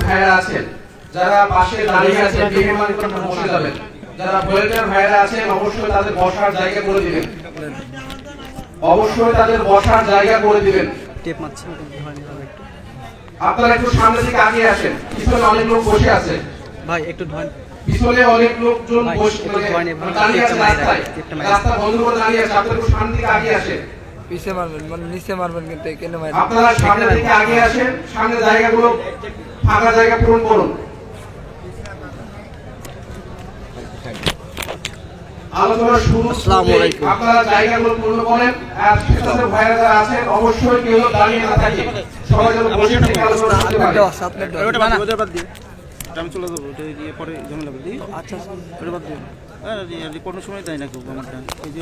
ভাইরা আছেন যারা পাশে দাঁড়িয়ে আছেন বসে যাবেন, যারা ভলেন্টিয়ার ভাইরা আছেন অবশ্যই তাদের বসার জায়গা করে দিবেন, অবশ্যই তাদের বসার জায়গা করে দিবেন। আপনারা একটু সামনে দিকে আগে আসেন, পিছনে অনেক লোক বসে আছে ভাই, একটু পিছনে অনেক লোকজন বসে দাঁড়িয়ে আছে, রাস্তা বন্ধ করে দাঁড়িয়ে আছে। আপনারা একটু সামনে দিকে আগে আসেন, পিছে মারবেন মানে নিচে মারবেন, কিন্তু কেন মারবেন? আপনারা সামনে দিকে আগে আসেন, সামনে জায়গাগুলো ফাঁকা জায়গা পূরণ করুন। আলোচনা শুরু, আপনারা জায়গাগুলো পূর্ণ করেন। আর স্বেচ্ছাসেবক ভাইরা যারা আছেন অবশ্যই কেউ দাঁড়িয়ে না থাকে, সবাই যেন বসে থেকে আলোচনা করতে পারে। আমি চলে যাবো, ওটা দিয়ে পরে ঝামেলা করবি। আচ্ছা, ওটা বাদ দিও। কোনো সময় দেয় না কেউ আমারটা, এই যে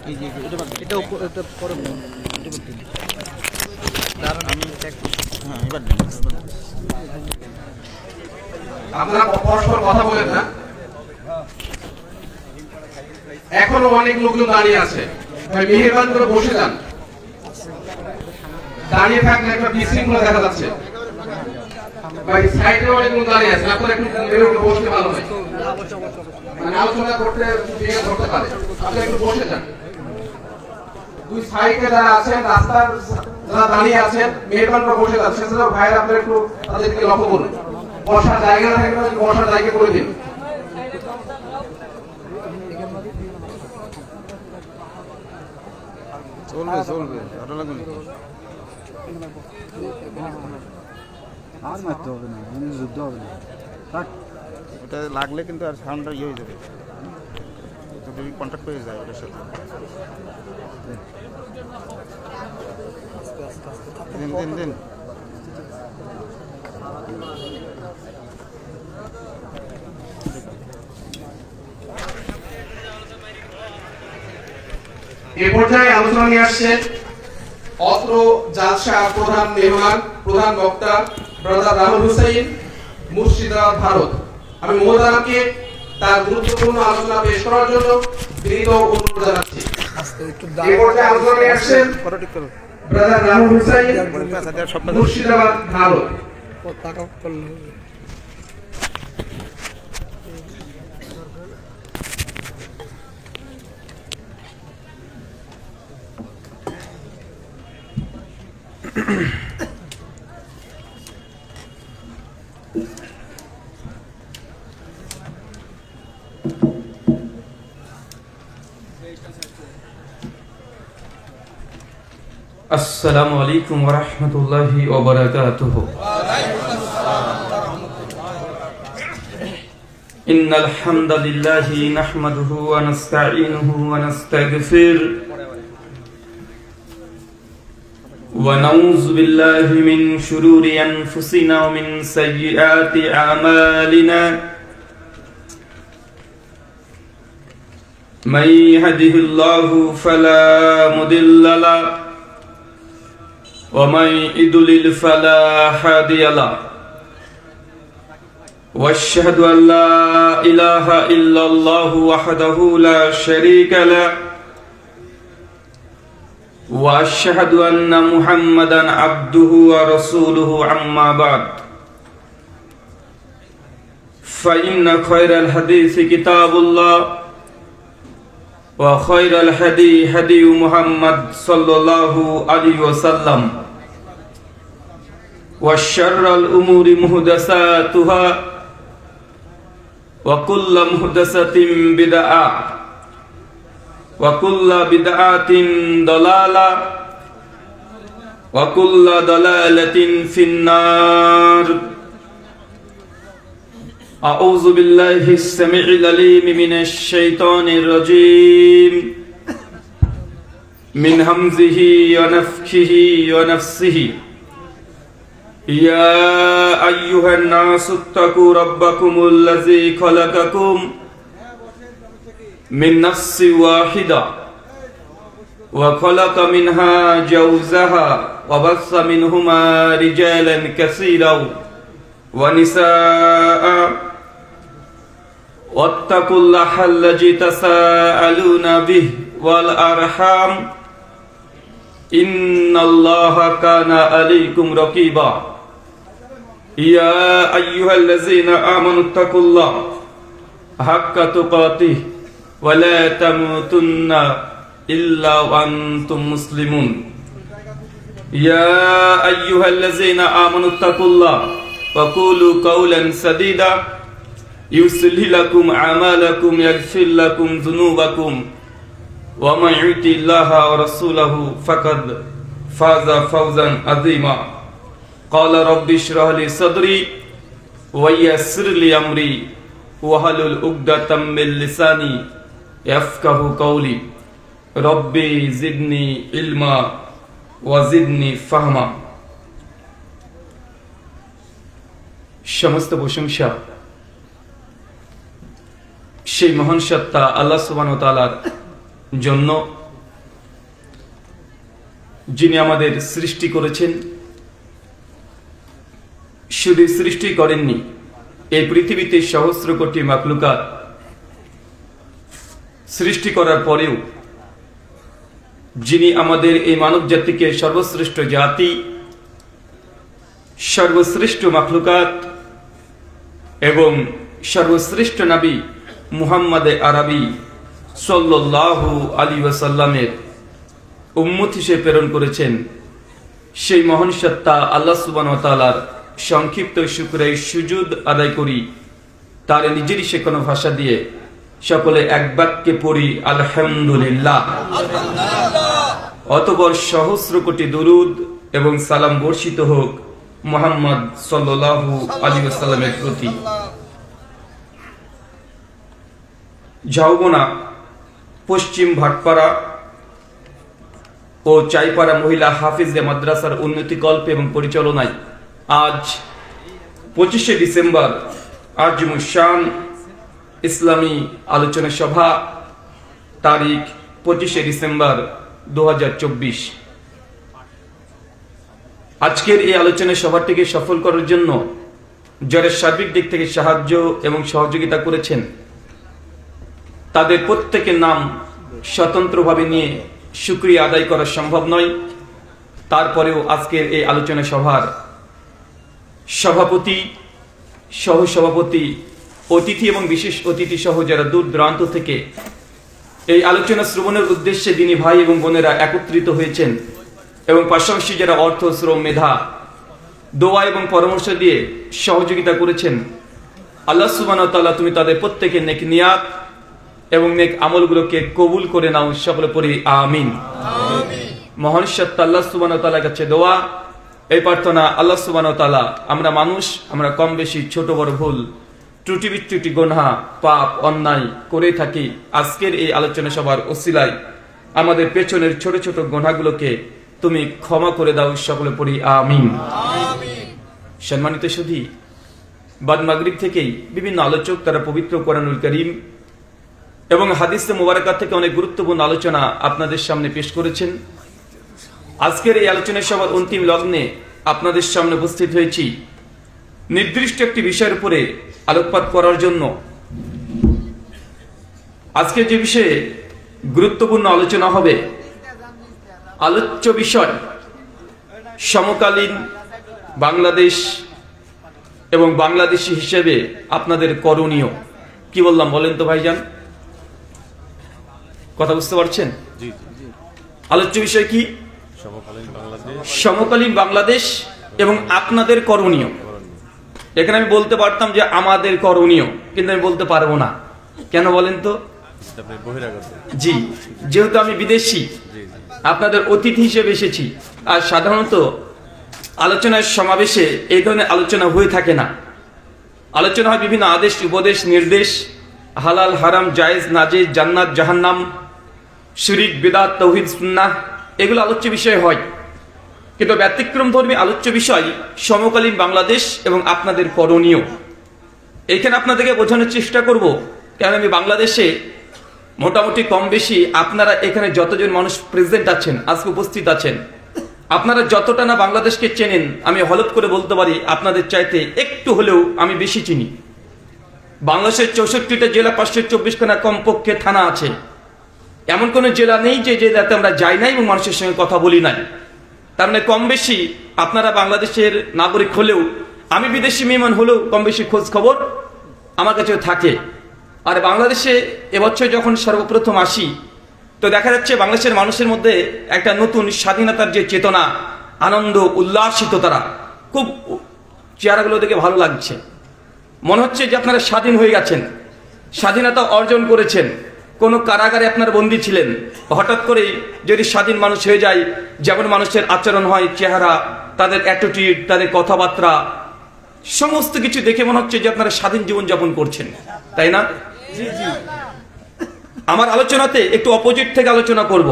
এই যে এটা বাদ দিই, এটা পরে এটা বাদ দিই। আমি হ্যাঁ এবার দিই। আপনারা পরস্পর কথা বলেন না, এখনো অনেক লোকজন দাঁড়িয়ে আছে। ভাই মেহেরবান করে বসে যান, দাঁড়িয়ে থাকলে একটা বিশৃঙ্খলা দেখা যাচ্ছে। ভাই সাইডে অনেক লোক দাঁড়িয়ে আছে, আপনারা একটু বেরোলে বসতে ভালো হয়, মানে আলোচনা করতে জায়গা ধরতে পারে। আপনারা একটু বসে যান। দুই সাইডে যারা আছেন, রাস্তার যারা দাঁড়িয়ে আছেন, মেহেরবান করে বসে যান। সেসব ভাইরা আপনারা একটু তাদেরকে লক্ষ্য করুন, বসার জায়গা না থাকলে বসার জায়গা করে দিন। চলবে চলবে, ভালো লাগবে না আর মারতে হবে না, যুদ্ধ হবে না। ওটা লাগলে কিন্তু আর সাউন্ডটা ইয়ে হয়ে যাবে, যদি কন্ট্যাক্ট হয়ে যায় ওটার সাথে। দিন দিন দিন এ পর্যায়ে আলোচনা নিয়ে আসছেন অত্র জালসা প্রধান মেহমান, প্রধান বক্তা ব্রাদার রাহুল হুসাইন, মুর্শিদাবাদ, ভারত। আমি মহোদয়কে তার গুরুত্বপূর্ণ আলোচনা পেশ করার জন্য বিনীত অনুরোধ জানাচ্ছি। এ পর্যায়ে আলোচনা নিয়ে আসছেন ব্রাদার রাহুল হুসাইন, মুর্শিদাবাদ, ভারত। আসসালামু আলাইকুম ওয়া রাহমাতুল্লাহি ওয়া বারাকাতুহু। ইন্নাল হামদালিল্লাহি নাহমাদুহু ওয়া নাস্তাঈনুহু ওয়া নাস্তাগফির ওয়া নাউযু বিল্লাহি মিন শুরুরি আনফুসিনা ওয়া মিন সাইয়্যাতি আমালিনা। মান ইয়াহদিহিল্লাহু ফালা মুদিল্লা লাহু ومن يضلل فلا هادي له واشهد ان لا اله الا الله وحده لا شريك له واشهد ان محمدا عبده ورسوله اما بعد فان خير الحديث كتاب الله وخير الهدي هدي محمد صلى الله عليه وسلم وشر الأمور محدثاتها وكل محدثة بدعة وكل بدعة ضلالة وكل ضلالة في النار. أعوذ بالله السميع العليم من الشيطان الرجيم من همزه ونفخه ونفسه. يا أيها الناس اتقوا ربكم الذي خلقكم من نفس واحدة وخلق منها زوجها وبث منهما رجالا كثيرا ونساء واتقوا الله الذي تساءلون به والأرحام ইন্নাল্লাহা কানা আলাইকুম রাকিবা ইয়া আইয়ুহাল্লাযীনা আমানুত্তাকুল্লাহ হাক্কা তুকাতিহি ওয়া লা তামুতুন্না ইল্লা ওয়া আনতুম মুসলিমুন ইয়া আইয়ুহাল্লাযীনা আমানুত্তাকুল্লাহ ওয়া কুলু কাওলান সাদীদা ইউসলিহ লাকুম আমালাকুম ইয়াগফির লাকুম যুনুবাকুম ওয়া মান ইউতিল্লাহা ওয়া রাসূলাহু ফাকাদ ফাযা ফাওজান আযীমা ক্বালা রাব্বি ইশরাহ লি সাদরি ওয়া ইয়াসসির লি আমরি ওয়াহলুল উকদাতাম মিন লিসানি ইয়াফকাহু কওলি রব্বি জিদনি ইলমা ওয়া জিদনি ফাহমা। সমস্ত প্রশংসা সেই মহান সত্তা আল্লাহ সুবহানাহু ওয়া তাআলার জন্য, যিনি আমাদের সৃষ্টি করেছেন। শুধু সৃষ্টি করেননি, এই পৃথিবীতে সহস্র কোটি মাখলুকাত সৃষ্টি করার পরেও যিনি আমাদের এই মানব জাতিকে সর্বশ্রেষ্ঠ জাতি, সর্বশ্রেষ্ঠ মাখলুকাত এবং সর্বশ্রেষ্ঠ নবী মুহাম্মদ আরবি সাল্লাল্লাহু আলাইহি ওয়াসাল্লামের উম্মত হিসেবে প্রেরণ করেছেন, সেই মহান সত্তা আল্লাহ সুবহানাহু ওয়া তাআলার সংক্ষিপ্ত শুকরিয়া সুজুদ আদায় করি। তার নিজেরই শেখানো ভাষা দিয়ে সকলে এক বাক্যে পড়ি আলহামদুলিল্লাহ। অতঃপর সহস্র কোটি দুরুদ এবং সালাম বর্ষিত হোক মুহাম্মদ সাল্লাল্লাহু আলাইহি ওয়াসাল্লামের প্রতি। ঝাউবনা পশ্চিম ভাটপাড়া ও চাইপাড়া মহিলা হাফিজে মাদ্রাসার উন্নতিকল্পে এবং পরিচালনায় আজ 25শে ডিসেম্বর আজমুশান ইসলামী আলোচনা সভা, তারিখ 25শে ডিসেম্বর 2024। আজকের এই আলোচনা সভাটিকে সফল করার জন্য যারা সার্বিক দিক থেকে সাহায্য এবং সহযোগিতা করেছেন, তাদের প্রত্যেকের নাম স্বতন্ত্রভাবে নিয়ে শুকরিয়া আদায় করা সম্ভব নয়। তারপরেও আজকের এই আলোচনা সভার সভাপতি, সহসভাপতি, অতিথি এবং বিশেষ অতিথি সহ যারা দূর দূরান্ত থেকে এই আলোচনা শ্রবণের উদ্দেশ্যে দিনী ভাই এবং বোনেরা একত্রিত হয়েছেন এবং পাশাপাশি যারা অর্থ, শ্রম, মেধা, দোয়া এবং পরামর্শ দিয়ে সহযোগিতা করেছেন, আল্লাহ সুবহানাহু ওয়া তাআলা তুমি তাদের প্রত্যেকের নেক নিয়াত এবং নেক আমলগুলোকে কবুল করে নাও, সকলে পড়ি আমিন। মহান সত্তা আল্লাহ সুবহানাহু ওয়া তাআলার কাছে দোয়া, এই প্রার্থনা, আল্লাহ সুবহানাহু ওয়া তাআলা আমরা মানুষ, আমরা কম বেশি ছোট বড় ভুল ত্রুটি বিচ্যুতি গুনাহ পাপ অন্যায় করে থাকি, আজকের এই আলোচনা সভার ওসিলায় আমাদের পেছনের ছোট ছোট গুনাহগুলোকে তুমি ক্ষমা করে দাও, সকলে পড়ি আমিন। সম্মানিত সুধী, বাদ মাগরিব থেকেই বিভিন্ন আলোচক তারা পবিত্র কোরআনুল কারীম এবং হাদিসে মুবারাকাত থেকে অনেক গুরুত্বপূর্ণ আলোচনা আপনাদের সামনে পেশ করেছেন। আজকের এই আলোচনা সভার অন্তিম লগ্নে আপনাদের সামনে উপস্থিত হয়েছি নির্দিষ্ট একটি বিষয়ের উপরে আলোকপাত করার জন্য। আজকে যে বিষয়ে গুরুত্বপূর্ণ আলোচনা হবে, আলোচ্য বিষয় সমকালীন বাংলাদেশ এবং বাংলাদেশী হিসেবে আপনাদের করণীয় কি। বললাম বলেন তো ভাইজান, কথা বুঝতে পারছেন? আলোচ্য বিষয় কি? সমকালীন বাংলাদেশ এবং আপনাদের করণীয়। এখানে আমি বলতে পারতাম যে আমাদের করণীয়, কিন্তু আমি বলতে পারবো না। কেন বলেন তো? জি, যেহেতু আমি বিদেশি, আপনাদের অতিথি হিসেবে এসেছি, আর সাধারণত আলোচনার সমাবেশে এই ধরনের আলোচনা হয়ে থাকে না। আলোচনা হয় বিভিন্ন আদেশ, উপদেশ, নির্দেশ, হালাল হারাম, জায়েজ নাজেজ, জান্নাত জাহান্নাম, শিরক বিদআত, তাওহীদ সুন্নাহ, এগুলো আলোচ্য বিষয় হয়। কিন্তু ব্যতিক্রম ধর্মী আলোচ্য বিষয় সমকালীন বাংলাদেশ এবং আপনাদের করণীয়। এইখানে আপনাদেরকে বোঝানোর চেষ্টা করব, কারণ আমি বাংলাদেশে মোটামুটি কম বেশি আপনারা এখানে যতজন মানুষ প্রেজেন্ট আছেন, আজকে উপস্থিত আছেন, আপনারা যতটা না বাংলাদেশকে চেনেন, আমি হলফ করে বলতে পারি আপনাদের চাইতে একটু হলেও আমি বেশি চিনি। বাংলাদেশের 64টা জেলা, 524খানা কমপক্ষে থানা আছে। এমন কোনো জেলা নেই যে জেলাতে আমরা যাই নাই এবং মানুষের সঙ্গে কথা বলি নাই। তার মানে কম বেশি আপনারা বাংলাদেশের নাগরিক হলেও, আমি বিদেশি মেহমান হলেও কম বেশি খোঁজ খবর আমার কাছে থাকে। আর বাংলাদেশে এবছর যখন সর্বপ্রথম আসি, তো দেখা যাচ্ছে বাংলাদেশের মানুষের মধ্যে একটা নতুন স্বাধীনতার যে চেতনা, আনন্দ, উল্লাসিত, তারা খুব চেহারাগুলো দেখে ভালো লাগছে। মনে হচ্ছে যে আপনারা স্বাধীন হয়ে গেছেন, স্বাধীনতা অর্জন করেছেন। কোনো কারাগারে আপনারা বন্দী ছিলেন, হঠাৎ করেই যদি স্বাধীন মানুষ হয়ে যায়, যেমন মানুষের আচরণ হয়, চেহারা, তাদের অ্যাটিটিউড, তাদের কথাবার্তা, সমস্ত কিছু দেখে মনে হচ্ছে যে আপনারা স্বাধীন জীবন যাপন করছেন, তাই না? আমার আলোচনাতে একটু অপোজিট থেকে আলোচনা করব।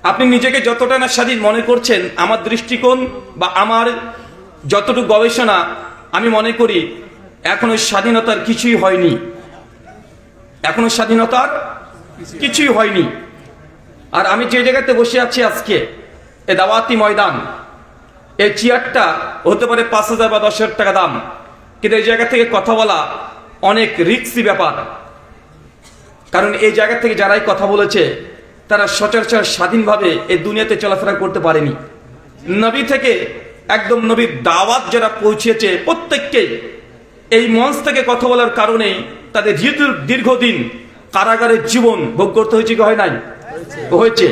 আপনি নিজেকে যতটা না স্বাধীন মনে করছেন, আমার দৃষ্টিকোণ বা আমার যতটুকু গবেষণা, আমি মনে করি এখনো স্বাধীনতার কিছুই হয়নি, এখনো স্বাধীনতার কিছুই হয়নি। আর আমি যে জায়গাতে বসে আছি আজকে, এ দাওয়াতি ময়দান, এই চেয়ারটা হতে পারে 5,000 বা 10,000 টাকা দাম, কিন্তু এই জায়গা থেকে কথা বলা অনেক রিস্কি ব্যাপার। কারণ এই জায়গা থেকে যারাই কথা বলেছে তারা সচরাচর স্বাধীনভাবে এই দুনিয়াতে চলাফেরা করতে পারেনি। নবী থেকে একদম নবীর দাওয়াত যারা পৌঁছেছে, প্রত্যেককে এই মঞ্চ থেকে কথা বলার কারণে তাদের দীর্ঘদিন কারাগারের জীবন ভোগ করতে হয়েছে কি হয় নাই? হয়েছে।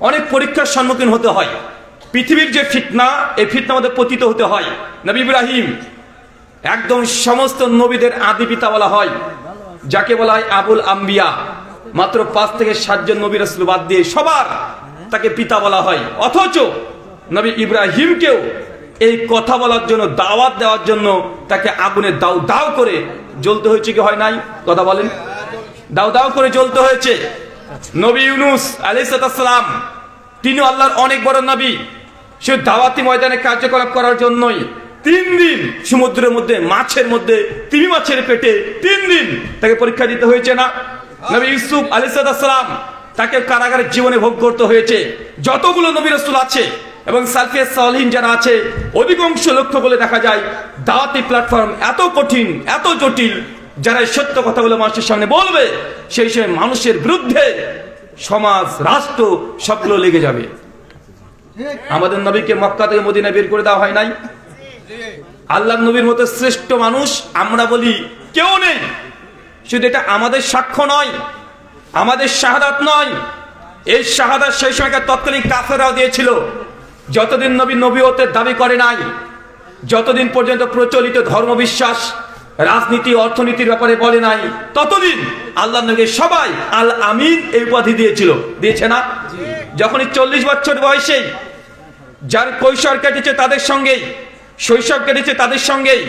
অনেক পরীক্ষার সম্মুখীন হতে হয়। পৃথিবীর যে ফিতনা, এই ফিতনার মধ্যে পতিত হতে হয়। নবী ইব্রাহিম একদম সমস্ত নবীদের আদি পিতা বলা হয়, যাকে বলা হয় আবুল আম্বিয়া। মাত্র 5 থেকে 7 জন নবী রাসূল বাদ দিয়ে সবার তাকে পিতা বলা হয়। অথচ নবী ইব্রাহিমকেও এই কথা বলার জন্য, দাওয়াত দেওয়ার জন্য তাকে আগুনে দাউ দাউ করে জ্বলতে হয়েছে কি হয় নাই? কথা বলেন। দাউ দাউ করে জ্বলতে হয়েছে। নবী ইউনূস আলাইহিস সালাম, তিনি আল্লাহর অনেক বড় নবী, সে দাওয়াতি ময়দানে কার্যকলাপ করার জন্যই 3 দিন সমুদ্রের মধ্যে, মাছের মধ্যে, তিমি মাছের পেটে 3 দিন তাকে পরীক্ষা দিতে হয়েছে না? নবী ইউসুফ আলাইহিস সালাম, তাকে কারাগারের জীবনে ভোগ করতে হয়েছে। যতগুলো নবী রাসূল আছে এবং সালফে সালিহিন যারা আছে, অধিকাংশ লক্ষ্য বলে দেখা যায় দাওয়াতি প্ল্যাটফর্ম এত কঠিন, এত জটিল, যারা সত্য কথাগুলো মানুষের সামনে বলবে, সেই সময় মানুষের বিরুদ্ধে সমাজ, রাষ্ট্র সবগুলো লেগে যাবে। আমাদের নবীকে মক্কা থেকে মদিনায় বের করে দেওয়া হয় নাই? আল্লাহর নবীর মতো শ্রেষ্ঠ মানুষ আমরা বলি কেউ নেই। শুধু এটা আমাদের সাক্ষ্য নয়, আমাদের শাহাদাত নয়, এই শাহাদাত সেই সময়কার তৎকালীন কাফেররাও দিয়েছিল। যতদিন নবী নবুয়তের দাবি করে নাই, যতদিন পর্যন্ত প্রচলিত ধর্মবিশ্বাস, রাজনীতি, অর্থনীতির ব্যাপারে বলে নাই, ততদিন আল্লাহর নবীকে সবাই আল আমিন এই উপাধি দিয়েছিল। দিয়েছে না? যখনই 40 বছর বয়সে যার কৈশোর কেটেছে তাদের সঙ্গেই, শৈশব কেটেছে তাদের সঙ্গেই,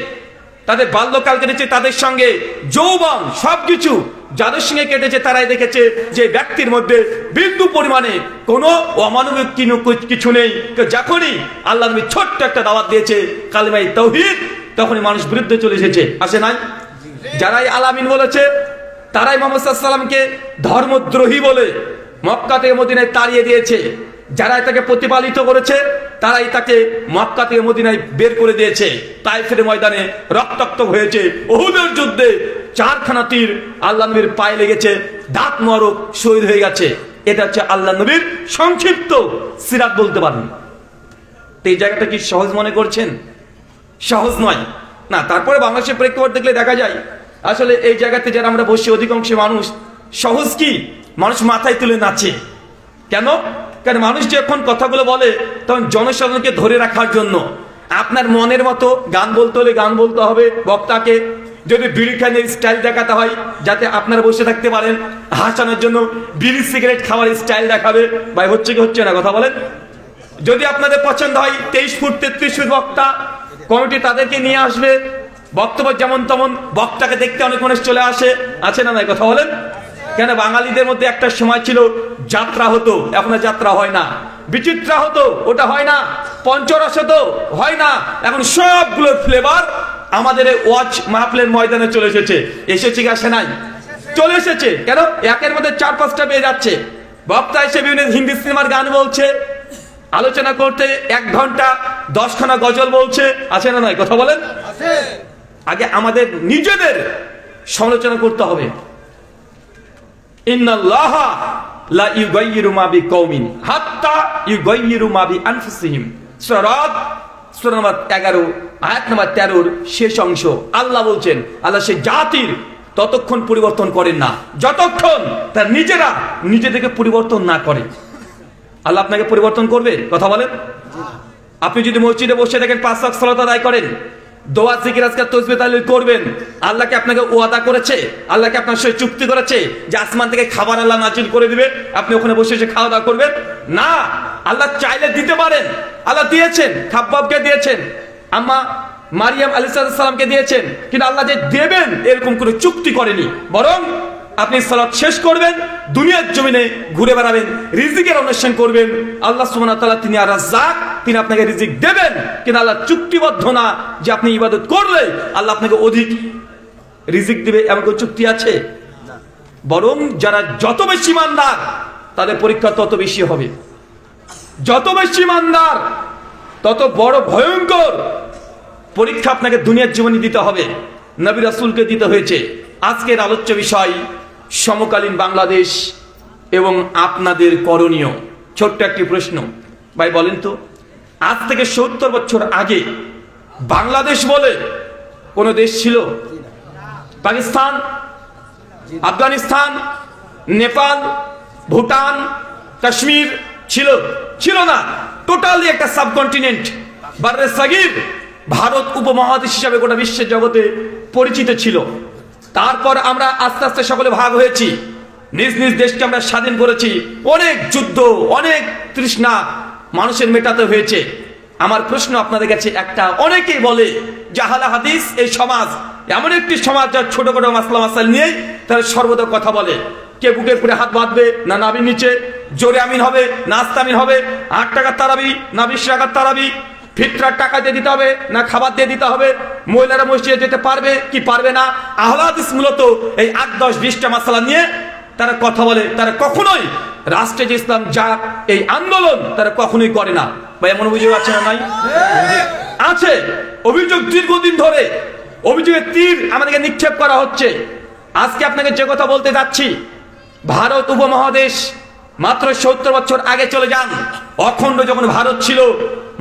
তাদের বাল্যকাল কেটেছে তাদের সঙ্গে, যৌবন, সবকিছু যাদের সঙ্গে কেটেছে তারাই দেখেছে যে ব্যক্তির মধ্যে বিন্দু পরিমাণে কোনো অমানবিক কিছু নেই। যখনই আল্লাহ নবী ছোট্ট একটা দাওয়াত দিয়েছে, কালিমায়ে তাওহীদ, তখনই মানুষ বিরুদ্ধে চলে এসেছে। আসে নাই? যারাই আলামিন বলেছে তারাই মুহাম্মদ সাল্লাল্লাহু আলাইহি ওয়াসাল্লামকে ধর্মদ্রোহী বলে মক্কা থেকে মদিনায় তাড়িয়ে দিয়েছে। যারাই তাকে প্রতিপালিত করেছে তারাই তাকে মক্কা থেকে মদিনায় বের করে দিয়েছে। তায়েফের ময়দানে রক্তাক্ত হয়েছে, উহুদের যুদ্ধে 4খানা তীর আল্লাহ নবীর পায়ে লেগেছে, দাঁত মোবারক শহীদ হয়ে গেছে। এটা হচ্ছে আল্লাহ নবীর সংক্ষিপ্ত সিরাত বলতে পারেন। এই জায়গাটা কি সহজ মনে করছেন? সহজ নয় না। তারপরে বাংলাদেশের প্রেক্ষাপট দেখলে দেখা যায় আসলে এই জায়গাতে যারা আমরা বসি, অধিকাংশ মানুষ সহজ কি, মানুষ মাথায় তুলে নাচে। কেন? কারণ মানুষ যখন কথাগুলো বলে তখন জনসাধারণকে ধরে রাখার জন্য। আপনার মনের মতো গান বলতে হলে গান বলতে হবে বক্তাকে, যদি বিড়ি খানের স্টাইল দেখাতে হয় যাতে আপনারা বসে থাকতে পারেন, হাসানোর জন্য বিড়ি সিগারেট খাওয়ার স্টাইল দেখাবে। ভাই হচ্ছে কি হচ্ছে না? কথা বলেন। যদি আপনাদের পছন্দ হয় 23 ফুট 33 ফুট বক্তা, কমিটি তাদেরকে নিয়ে আসবে, বক্তব্য যেমন তেমন, বক্তাকে দেখতে অনেক মানুষ চলে আসে, আছে না? কথা বলেন। কেন? বাঙালিদের মধ্যে একটা সময় ছিল যাত্রা হতো, এখন যাত্রা হয় না। বিচিত্রা হতো, ওটা হয় না। পঞ্চরস হতো, হয় না। এখন সবগুলো ফ্লেভার আমাদের ওয়াচ মাহফিলের ময়দানে চলে এসেছে। এসেছে কি আসে নাই? চলে এসেছে। কেন? একের মধ্যে 4-5টা পেয়ে যাচ্ছে। বক্তা এসে বিভিন্ন হিন্দি সিনেমার গান বলছে, আলোচনা করতে 1 ঘন্টা 10খানা গজল বলছে, আছে না? নয় কথা বলেন। আগে আমাদের নিজেদের সমালোচনা করতে হবে। ইন্নাল্লাহা লা ইউগাইয়িরু মা বিকওমিন হাত্তা ইউগাইয়িরু মা বিআনফুসিহিম। সূরা রাদ সূরা নম্বর 11 আয়াত নম্বর 13 শেষ অংশ। আল্লাহ বলছেন, আল্লাহ সে জাতির ততক্ষণ পরিবর্তন করেন না যতক্ষণ তার নিজেরা নিজেদেরকে পরিবর্তন না করে। আল্লাহ আপনাকে পরিবর্তন করবে? কথা বলেন। আপনি যদি মসজিদে বসে থাকেন, 5 ওয়াক্ত সালাত আদায় করেন, দোয়া জিকির আজকার তাসবিহ তাহলিল করবেন, আল্লাহকে আপনাকে ওয়াদা করেছে, আল্লাহকে আপনার সাথে চুক্তি করেছে যে আসমান থেকে খাবার আল্লাহ নাজিল করে দিবে, আপনি ওখানে বসে এসে খাওয়া দাওয়া করবেন না। আল্লাহ চাইলে দিতে পারেন, আল্লাহ দিয়েছেন, খাব্বাবকে দিয়েছেন, আম্মা মারিয়াম আলাইহিস সালামকে দিয়েছেন, কিন্তু আল্লাহ যে দেবেন এরকম কোনো চুক্তি করেনি। বরং আপনি সালাত শেষ করবেন, দুনিয়ার জমিনে ঘুরে বেড়াবেন, রিজিকের অন্বেষণ করবেন। আল্লাহ সুবহানাহু ওয়া তাআলা তিনি আর রাজ্জাক, তিনি আপনাকে রিজিক দেবেন, কিন্তু আল্লাহ চুক্তিবদ্ধ না যে আপনি ইবাদত করলে আল্লাহ আপনাকে অধিক রিজিক দিবে, এমন কোনো চুক্তি আছে? বরং যারা যত বেশি ইমানদার তাদের পরীক্ষা তত বেশি হবে। যত বেশি ইমানদার তত বড় ভয়ঙ্কর পরীক্ষা আপনাকে দুনিয়ার জীবনে দিতে হবে, নবী রাসূলকে দিতে হয়েছে। আজকের আলোচ্য বিষয় সমকালীন বাংলাদেশ এবং আপনাদের করণীয়। ছোট্ট একটি প্রশ্ন, ভাই বলেন তো, আজ থেকে 70 বছর আগে বাংলাদেশ বলে কোন দেশ ছিল? পাকিস্তান, আফগানিস্তান, নেপাল, ভুটান, কাশ্মীর ছিল না। টোটালি একটা সাবকন্টিনেন্ট, বাররে সাগির, ভারত উপমহাদেশ হিসাবে গোটা বিশ্বের জগতে পরিচিত ছিল। তারপর আমরা আস্তে আস্তে সকলে ভাগ হয়েছি, নিজ নিজ দেশকে আমরা স্বাধীন করেছি। অনেক যুদ্ধ, অনেক তৃষ্ণা মানুষের মেটাতে হয়েছে। আমার প্রশ্ন আপনাদের কাছে একটা, অনেকেই বলে জাহালা হাদিস এই সমাজ এমন একটি সমাজ যার ছোটখাটো মাসলা মাসাইল নিয়েই তারা সর্বদা কথা বলে। কে বুকের উপরে হাত বাঁধবে না নাভির নিচে, জোরে আমিন হবে না আস্তে আমিন হবে, 8 টাকার তারাবি না 20 টাকার তারাবি, ফিতরার টাকা দিয়ে দিতে হবে না খাবার দিয়ে দিতে হবে, মহিলারা মসজিদে যেতে পারবে কি পারবে না। আহলে হাদিস মূলত এই 8, 10, 20টা মাসলা নিয়ে তারা কথা বলে। তারা কখনোই রাষ্ট্রে যে ইসলাম যাক এই আন্দোলন তারা কখনোই করে না। ভাই এমন অভিযোগ আছে না? নাই আছে অভিযোগ, দীর্ঘদিন ধরে অভিযোগের তীর আমাদেরকে নিক্ষেপ করা হচ্ছে। আজকে আপনাকে যে কথা বলতে যাচ্ছি, ভারত উপমহাদেশ মাত্র 70 বছর আগে চলে যান, অখণ্ড যখন ভারত ছিল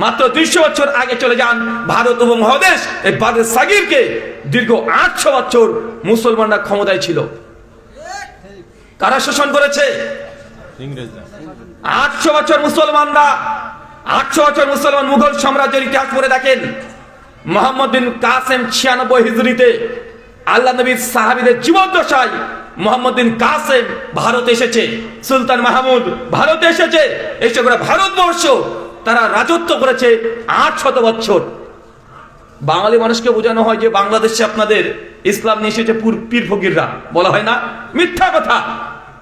মাত্র 200 বছর আগে চলে যান, ভারত উপমহাদেশ এই বাররে সাগিরকে দীর্ঘ 800 বছর মুসলমানরা ক্ষমতায় ছিল। কারা শাসন করেছে? 800 বছর মুসলমানরা, 800 বছর মুসলমান মুঘল সাম্রাজ্যের ইতিহাস পড়ে দেখেন। মুহাম্মদ বিন কাসেম 96 হিজরিতে আল্লাহ নবীর সাহাবীদের জীবদ্দশায় মুহাম্মদ বিন কাসেম ভারতে এসেছে, সুলতান মাহমুদ ভারতে এসেছে, এসে করে ভারতবর্ষ তারা রাজত্ব করেছে 800 বছর। বাঙালি মানুষকে বোঝানো হয় যে বাংলাদেশে আপনাদের ইসলাম নিয়ে এসেছে পীর ফকিররা, বলা হয় না? মিথ্যা কথা,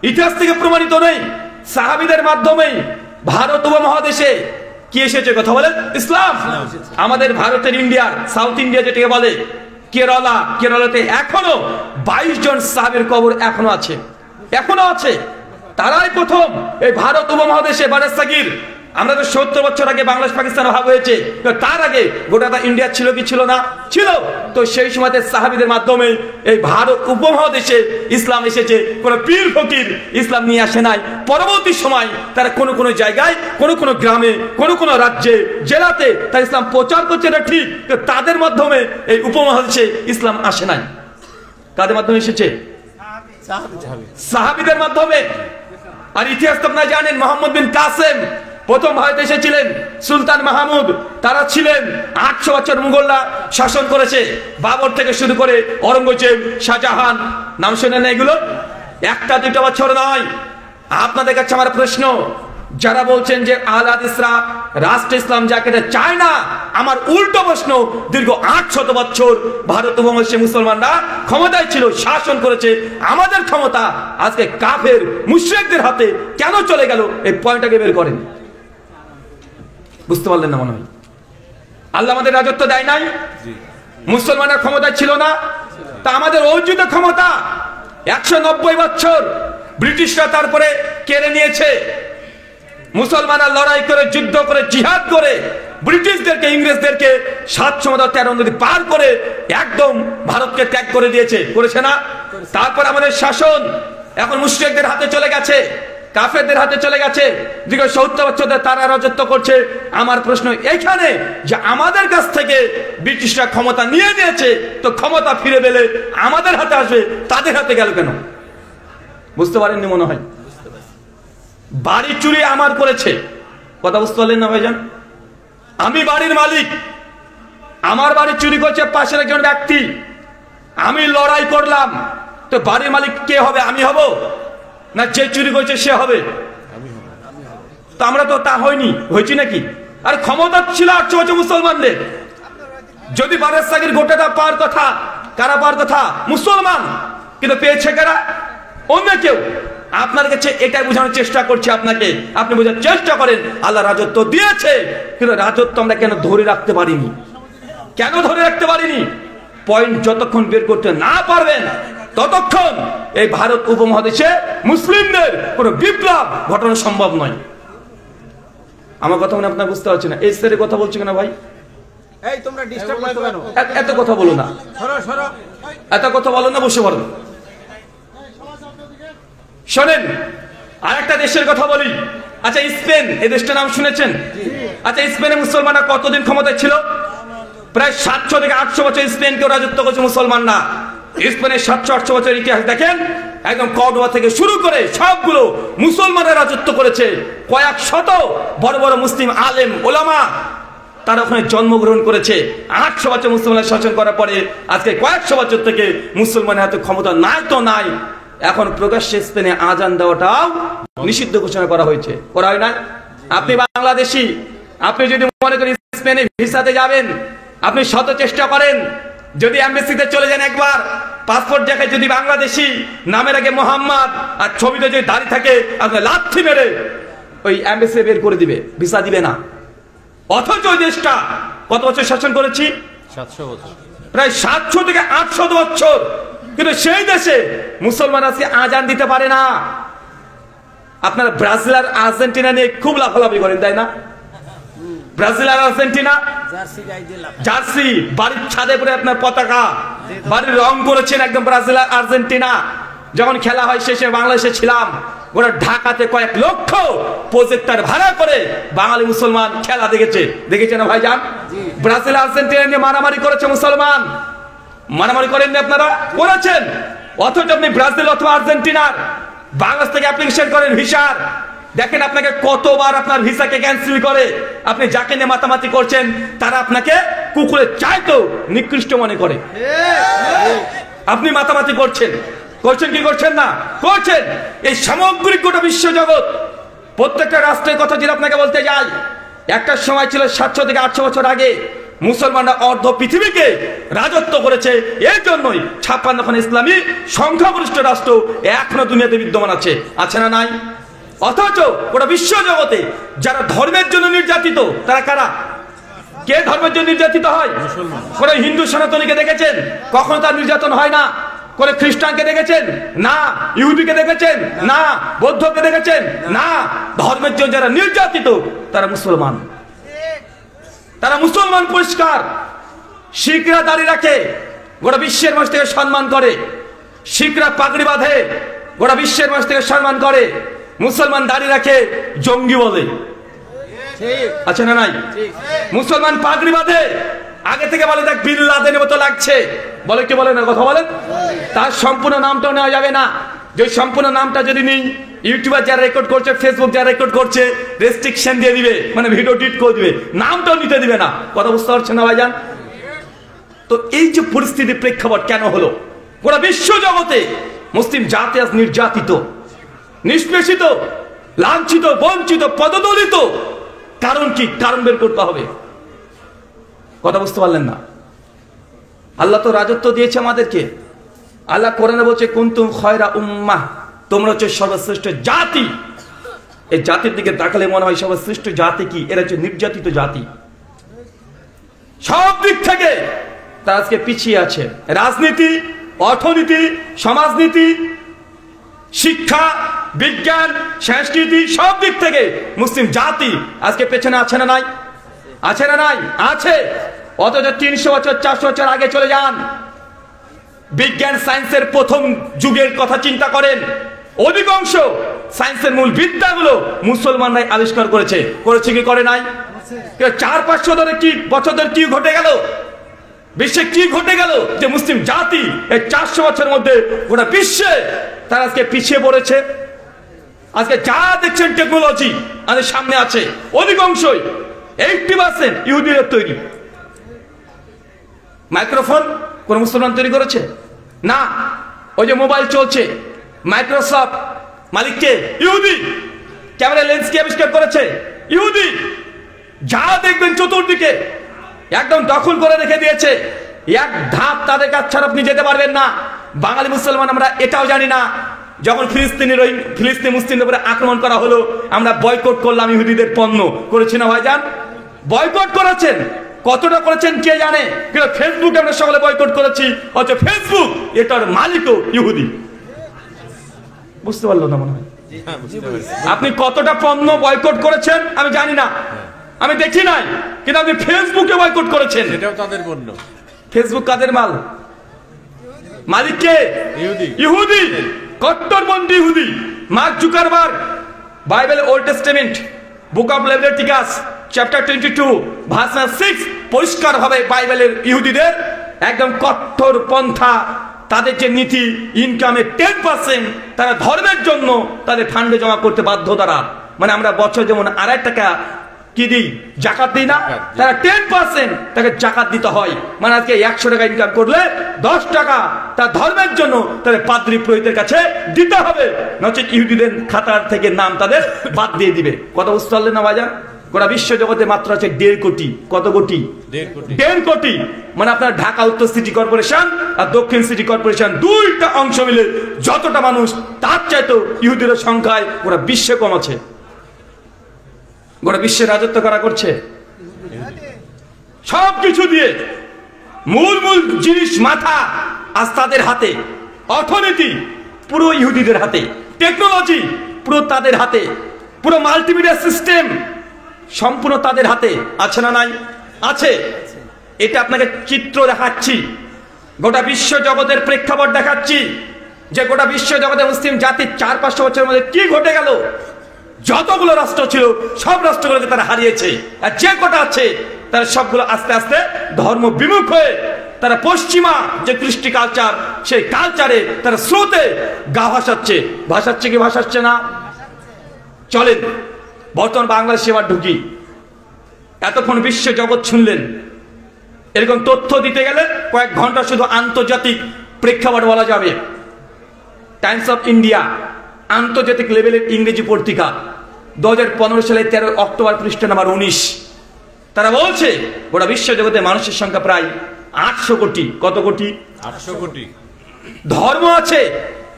ইতিহাস থেকে প্রমাণিত নেই। সাহাবীদের মাধ্যমেই ভারত উপমহাদেশে কি এসেছে? কথা বলেন, ইসলাম। আমাদের ভারতের ইন্ডিয়ার সাউথ ইন্ডিয়া যেটাকে বলে কেরালাতে এখনো 22 জন সাহাবীর কবর এখনো আছে। তারাই প্রথম এই ভারত উপমহাদেশে বাররে সাগির। আমরা তো 70 বছর আগে বাংলাদেশ পাকিস্তান ভাগ হয়েছে, তার আগে গোটাটা ইন্ডিয়া ছিল কি ছিল না? ছিল। তো সেই সময়তে সাহাবীদের মাধ্যমে এই ভারত উপমহাদেশে ইসলাম এসেছে, কোন পীর ফকির ইসলাম নিয়ে আসে নাই। পরবর্তী সময় তারা কোন জায়গায়, কোন গ্রামে, কোন রাজ্যে, জেলাতে তারা ইসলাম প্রচার করছে, না ঠিক, তাদের মাধ্যমে এই উপমহাদেশে ইসলাম আসে নাই। কাদের মাধ্যমে এসেছে? সাহাবীদের মাধ্যমে। আর ইতিহাস তো আপনারা জানেন, মুহাম্মদ বিন কাসেম প্রথম ভারতে এসেছিলেন, সুলতান মাহমুদ তারা ছিলেন। 800 বছর মুঘলরা শাসন করেছে, বাবর থেকে শুরু করে অরঙ্গজেব, শাহজাহান, নাম শোনেন না এগুলো? 1-2 বছর নয়। আপনাদের কাছে আমার প্রশ্ন, যারা বলছেন যে আহলে হাদিসরা রাষ্ট্র ইসলাম যাকে চায় না, আমার উল্টো প্রশ্ন, দীর্ঘ 800 বছর ভারত উপমহাদেশে মুসলমানরা ক্ষমতায় ছিল, শাসন করেছে। আমাদের ক্ষমতা আজকে কাফের মুশরিকদের হাতে কেন চলে গেল? এই পয়েন্টটাকে বের করেন। বুঝতে পারলেন না মনে হয়? আল্লাহ আমাদের রাজত্ব দেয় নাই, মুসলমানের ক্ষমতা ছিল না, তা আমাদের অর্জিত ক্ষমতা 190 বছর ব্রিটিশরা তারপরে কেড়ে নিয়েছে। মুসলমানরা লড়াই করে, যুদ্ধ করে, জিহাদ করে ব্রিটিশদেরকে, ইংরেজদেরকে 7 সমুদ্র 13 নদী পার করে একদম ভারতকে ত্যাগ করে দিয়েছে, করেছে না? তারপর আমাদের শাসন এখন মুশরিকদের হাতে চলে গেছে। কাফেরদের হাতে চলে গেছে, দীর্ঘ 70 বছর ধরে তারা রাজত্ব করছে। আমার প্রশ্ন এইখানে যে আমাদের কাছ থেকে ব্রিটিশরা ক্ষমতা নিয়ে নিয়েছে, তো ক্ষমতা ফিরে পেলে আমাদের হাতে আসবে, তাদের হাতে গেল কেন? বুঝতে পারেননি মনে হয়। বাড়ি চুরি আমার করেছে, কথা বুঝতে পারলেন না ভাইজান? আমি বাড়ির মালিক, আমার বাড়ি চুরি করছে পাশের একজন ব্যক্তি, আমি লড়াই করলাম, তো বাড়ির মালিক কে হবে? আমি হব না যে চুরি করছে সে হবে? তো আমরা তো তা হয়নি, হয়েছি নাকি? আর ক্ষমতা ছিল 800 বছর মুসলমানদের। যদি বারের সাগির গোটাটা পাওয়ার কথা, কারা পাওয়ার কথা? মুসলমান। কিন্তু পেয়েছে কারা? অন্য কেউ। আপনার কাছে এটাই বোঝানোর চেষ্টা করছি আপনাকে, আপনি বোঝার চেষ্টা করেন আল্লাহ রাজত্ব দিয়েছে, কিন্তু রাজত্ব আমরা কেন ধরে রাখতে পারিনি? কেন ধরে রাখতে পারিনি? পয়েন্ট যতক্ষণ বের করতে না পারবেন ততক্ষণ এই ভারত উপমহাদেশে মুসলিমদের কোনো বিপ্লব ঘটানো সম্ভব নয়। আমার কথা মনে আপনার বুঝতে পারছেন না? এই স্যারে কথা বলছি কেন ভাই? এই তোমরা ডিস্টার্ব করছো কেন? এত কথা বলো না, সরো এত কথা বলো না, বসে পড়ো। শোনেন, আরেকটা দেশের কথা বলি। আচ্ছা, স্পেন, এই দেশটার নাম শুনেছেন? আচ্ছা, স্পেনে মুসলমানরা কতদিন ক্ষমতায় ছিল? প্রায় 700 থেকে 800 বছর স্পেনকে রাজত্ব করছে মুসলমানরা। স্পেনের 700-800 বছর ইতিহাস দেখেন, একদম কর্ডোবা থেকে শুরু করে সবগুলো মুসলমানরা রাজত্ব করেছে। কয়েক শত বড় বড় মুসলিম আলেম ওলামা তারা ওখানে জন্মগ্রহণ করেছে। 800 বছর মুসলমানের শাসন করার পরে আজকে কয়েকশো বছর থেকে মুসলমানের হাতে ক্ষমতা নাই তো নাই। এখন প্রকাশ্যে স্পেনে আজান দেওয়াটাও নিষিদ্ধ ঘোষণা করা হয়েছে, করা হয় না? আপনি বাংলাদেশি, আপনি যদি মনে করেন স্পেনে ভিসাতে যাবেন, আপনি শত চেষ্টা করেন, যদি এমবেসিতে চলে যান একবার, পাসপোর্ট দেখায় যদি বাংলাদেশি, নামের আগে মোহাম্মদ আর ছবিতে যদি দাঁড়িয়ে থাকে, আপনার লাথি মেরে ওই এমবেসি বের করে দিবে, ভিসা দিবে না। অথচ ওই দেশটা কত বছর শাসন করেছি? 700 বছর, প্রায় 700 থেকে 800 বছর। কিন্তু সেই দেশে মুসলমান আজকে আজান দিতে পারে না। আপনারা ব্রাজিল আর আর্জেন্টিনা নিয়ে খুব লাফালাফি করেন, তাই না? ব্রাজিল আর আর্জেন্টিনা জার্সি, বাড়ির ছাদে পরে আপনার পতাকা, বাড়ির রং করেছেন একদম ব্রাজিল আর আর্জেন্টিনা। যখন খেলা হয় শেষে বাংলাদেশে ছিলাম, ওরা ঢাকাতে কয়েক লক্ষ প্রজেক্টর ভাড়া করে বাঙালি মুসলমান খেলা দেখেছে না ভাইজান? ব্রাজিল আর্জেন্টিনা নিয়ে মারামারি করেছে মুসলমান, মারামারি করেননি আপনারা? করেছেন। অথচ আপনি ব্রাজিল অথবা আর্জেন্টিনার বাংলাদেশ থেকে অ্যাপ্লিকেশন করেন ভিসার, দেখেন আপনাকে কতবার আপনার ভিসাকে ক্যান্সেল করে। আপনি যাকে নিয়ে মাতামাতি করছেন তারা আপনাকে কুকুরের চাইতো নিকৃষ্ট মনে করে। আপনি মাতামাতি করছেন কি করছেন না? করছেন। এই সামগ্রিক গোটা বিশ্ব জগৎ, প্রত্যেকটা রাষ্ট্রের কথা যদি আপনাকে বলতে যাই, একটা সময় ছিল 700 থেকে 800 বছর আগে মুসলমানরা অর্ধ পৃথিবীকে রাজত্ব করেছে। এই জন্যই 56খন ইসলামী সংখ্যাগরিষ্ঠ রাষ্ট্র এখনো দুনিয়াতে বিদ্যমান আছে, আছে না নাই? অথচ গোটা বিশ্ব জগতে যারা ধর্মের জন্য নির্যাতিত, তারা কারা? কে ধর্মের জন্য নির্যাতিত হয়? কোন হিন্দু সনাতনীকে দেখেছেন? কখনো তার নির্যাতন হয় না। কোন খ্রিস্টানকে দেখেছেন? না। ইহুদিকে দেখেছেন? না। বৌদ্ধকে দেখেছেন? না। ধর্মের জন্য যারা নির্যাতিত তারা মুসলমান, তারা মুসলমান পরিষ্কার। শিখরা দাড়ি রাখে, গোটা বিশ্বের মানুষ থেকে সম্মান করে। শিখরা পাগড়ি বাঁধে, গোটা বিশ্বের মানুষ থেকে সম্মান করে। মুসলমান দাড়ি রাখে, জঙ্গি বলে, আছে না নাই? মুসলমান পাগড়ি বাঁধে, আগে থেকে বলে দেখ বিন লাদেনের মতো লাগছে, বলে কি বলে না? কথা বলেন। তার সম্পূর্ণ নামটাও নেওয়া যাবে না। যে সম্পূর্ণ নামটা যদি নেই, ইউটিউবার যারা রেকর্ড করছে, ফেসবুক যারা রেকর্ড করছে, রেস্ট্রিকশন দিয়ে দিবে, মানে ভিডিও ডিলিট করে দিবে, নামটাও নিতে দিবে না। কথা বুঝতে পারছেন না ভাইজান? তো এই যে পরিস্থিতি, প্রেক্ষাপট কেন হলো? গোটা বিশ্ব জগতে মুসলিম জাতি আজ নির্যাতিত, নিষ্পেষিত, লাঞ্ছিত, বঞ্চিত, পদদলিত। কারণ কি? কারণ বের করতে হবে। কথা বুঝতে পারলেন না? আল্লাহ তো রাজত্ব দিয়েছে আমাদেরকে। আল্লাহ কোরআনে বলছে কুনতুম খয়রা উম্মাহ, তোমরা হচ্ছে সর্বশ্রেষ্ঠ জাতি। এই জাতির দিকে তাকালে মনে হয় সর্বশ্রেষ্ঠ জাতি কি? এরা হচ্ছে নির্যাতিত জাতি। সব দিক থেকে তারা আজকে পিছিয়ে আছে। রাজনীতি, অর্থনীতি, সমাজনীতি, শিক্ষা, বিজ্ঞান, সংস্কৃতি, সব দিক থেকে মুসলিম জাতি আজকে পেছনে আছে না নাই? আছে না নাই? আছে। অথচ 300 বছর 400 বছর আগে চলে যান, বিজ্ঞান সায়েন্সের প্রথম যুগের কথা চিন্তা করেন, অধিকাংশ সায়েন্সের মূল বিদ্যাগুলো মুসলমানরাই আবিষ্কার করেছে। করেছে কি করে নাই? 400-500 বছর ধরে কি ঘটে গেল বিশ্বে? কি ঘটে গেল যে মুসলিম জাতি এই 400 বছরের মধ্যে গোটা বিশ্বে তারা আজকে পিছিয়ে পড়েছে? আজকে যা দেখছেন টেকনোলজি আমাদের সামনে আছে, অধিকাংশই 80% ইহুদিদের তৈরি। মাইক্রোফোন কোন মুসলমান তৈরি করেছে? না। ওই যে মোবাইল চলছে, মাইক্রোসফট মালিককে? ইহুদি। ক্যামেরা লেন্স কে আবিষ্কার করেছে? ইহুদি। যা দেখবেন চতুর্দিকে একদম দখল করে রেখে দিয়েছে। এক ধাপ তাদের কাছ ছাড়া আপনি যেতে পারবেন না। বাঙালি মুসলমান আমরা এটাও জানি না, যখন ফিলিস্তিন মুসলিমদের উপরে আক্রমণ করা হলো আমরা বয়কট করলাম ইহুদিদের পণ্য। করেছি না ভাইজান? বয়কট করেছেন, কতটা করেছেন কে জানে, কিন্তু ফেসবুক আমরা সকলে বয়কট করেছি, অথচ ফেসবুক এটার মালিকও ইহুদি। বুঝতে পারলো না মনে হয়? আপনি কতটা পণ্য বয়কট করেছেন আমি জানি না, আমি দেখি নাই, কিন্তু আপনি ফেসবুকে বয়কট করেছেন। এটাও তাদের পণ্য। ফেসবুক কাদের মাল? মালিক কে? ইহুদি, কট্টরপন্থী ইহুদি। Mark Zuckerberg Bible old testament book of Leviticus chapter 22 verse 6 পরিষ্কার ভাবে বাইবেলের ইহুদিদের একদম কঠোর পন্থা, তাদের যে নীতি ইনকামের 10% তারা ধর্মের জন্য তাদের ফান্ডে জমা করতে বাধ্য। তারা মানে আমরা বছর যেমন 2.5 টাকা কি দিই, জাকাত দিই না, তারা 10% তাকে জাকাত দিতে হয়। মানে আজকে 100 টাকা ইনকাম করলে 10 টাকা তার ধর্মের জন্য তাদের পাদ্রী পুরোহিতের কাছে দিতে হবে, নচেত ইহুদিদের খাতার থেকে নাম তাদের বাদ দিয়ে দিবে। কথা বুঝতে পারলেন না বাজার? গোটা বিশ্ব জগতে মাত্র আছে 1.5 কোটি। কত কোটি? 1.5 কোটি। মানে আপনার ঢাকা উত্তর সিটি কর্পোরেশন আর দক্ষিণ সিটি কর্পোরেশন দুইটা অংশ মিলে যতটা মানুষ, তার চাইতো ইহুদিদের সংখ্যায় গোটা বিশ্বে কম আছে। গোটা বিশ্বের রাজত্ব করা করছে সবকিছু দিয়ে। মূল জিনিস মাথা আজ তাদের হাতে, অর্থনীতি পুরো ইহুদিদের হাতে, টেকনোলজি পুরো তাদের হাতে, পুরো মাল্টিমিডিয়া সিস্টেম সম্পূর্ণ তাদের হাতে। আছে না নাই? আছে। এটা আপনাকে চিত্র দেখাচ্ছি, গোটা বিশ্ব জগতের প্রেক্ষাপট দেখাচ্ছি যে গোটা বিশ্ব জগতে মুসলিম জাতির 400-500 বছরের মধ্যে কি ঘটে গেল। যতগুলো রাষ্ট্র ছিল সব রাষ্ট্রগুলোকে তারা হারিয়েছে, আর যে কটা আছে তারা সবগুলো আস্তে আস্তে ধর্ম বিমুখ হয়ে তারা পশ্চিমা যে কৃষ্টি কালচার, সেই কালচারে তারা স্রোতে গা ভাসাচ্ছে। ভাসাচ্ছে কি ভাসাচ্ছে না? চলেন বর্তমান বাংলাদেশ এবার ঢুকি। এতক্ষণ বিশ্ব জগৎ শুনলেন, এরকম তথ্য দিতে গেলে কয়েক ঘন্টা শুধু আন্তর্জাতিক প্রেক্ষাপট বলা যাবে। টাইমস অফ ইন্ডিয়া আন্তর্জাতিক লেভেলের ইংরেজি পত্রিকা 2015 সালে 13 অক্টোবর পৃষ্ঠা নাম্বার 19 তারা বলছে গোটা বিশ্ব জগতে মানুষের সংখ্যা প্রায় 800 কোটি। কত কোটি? 800 কোটি। ধর্ম আছে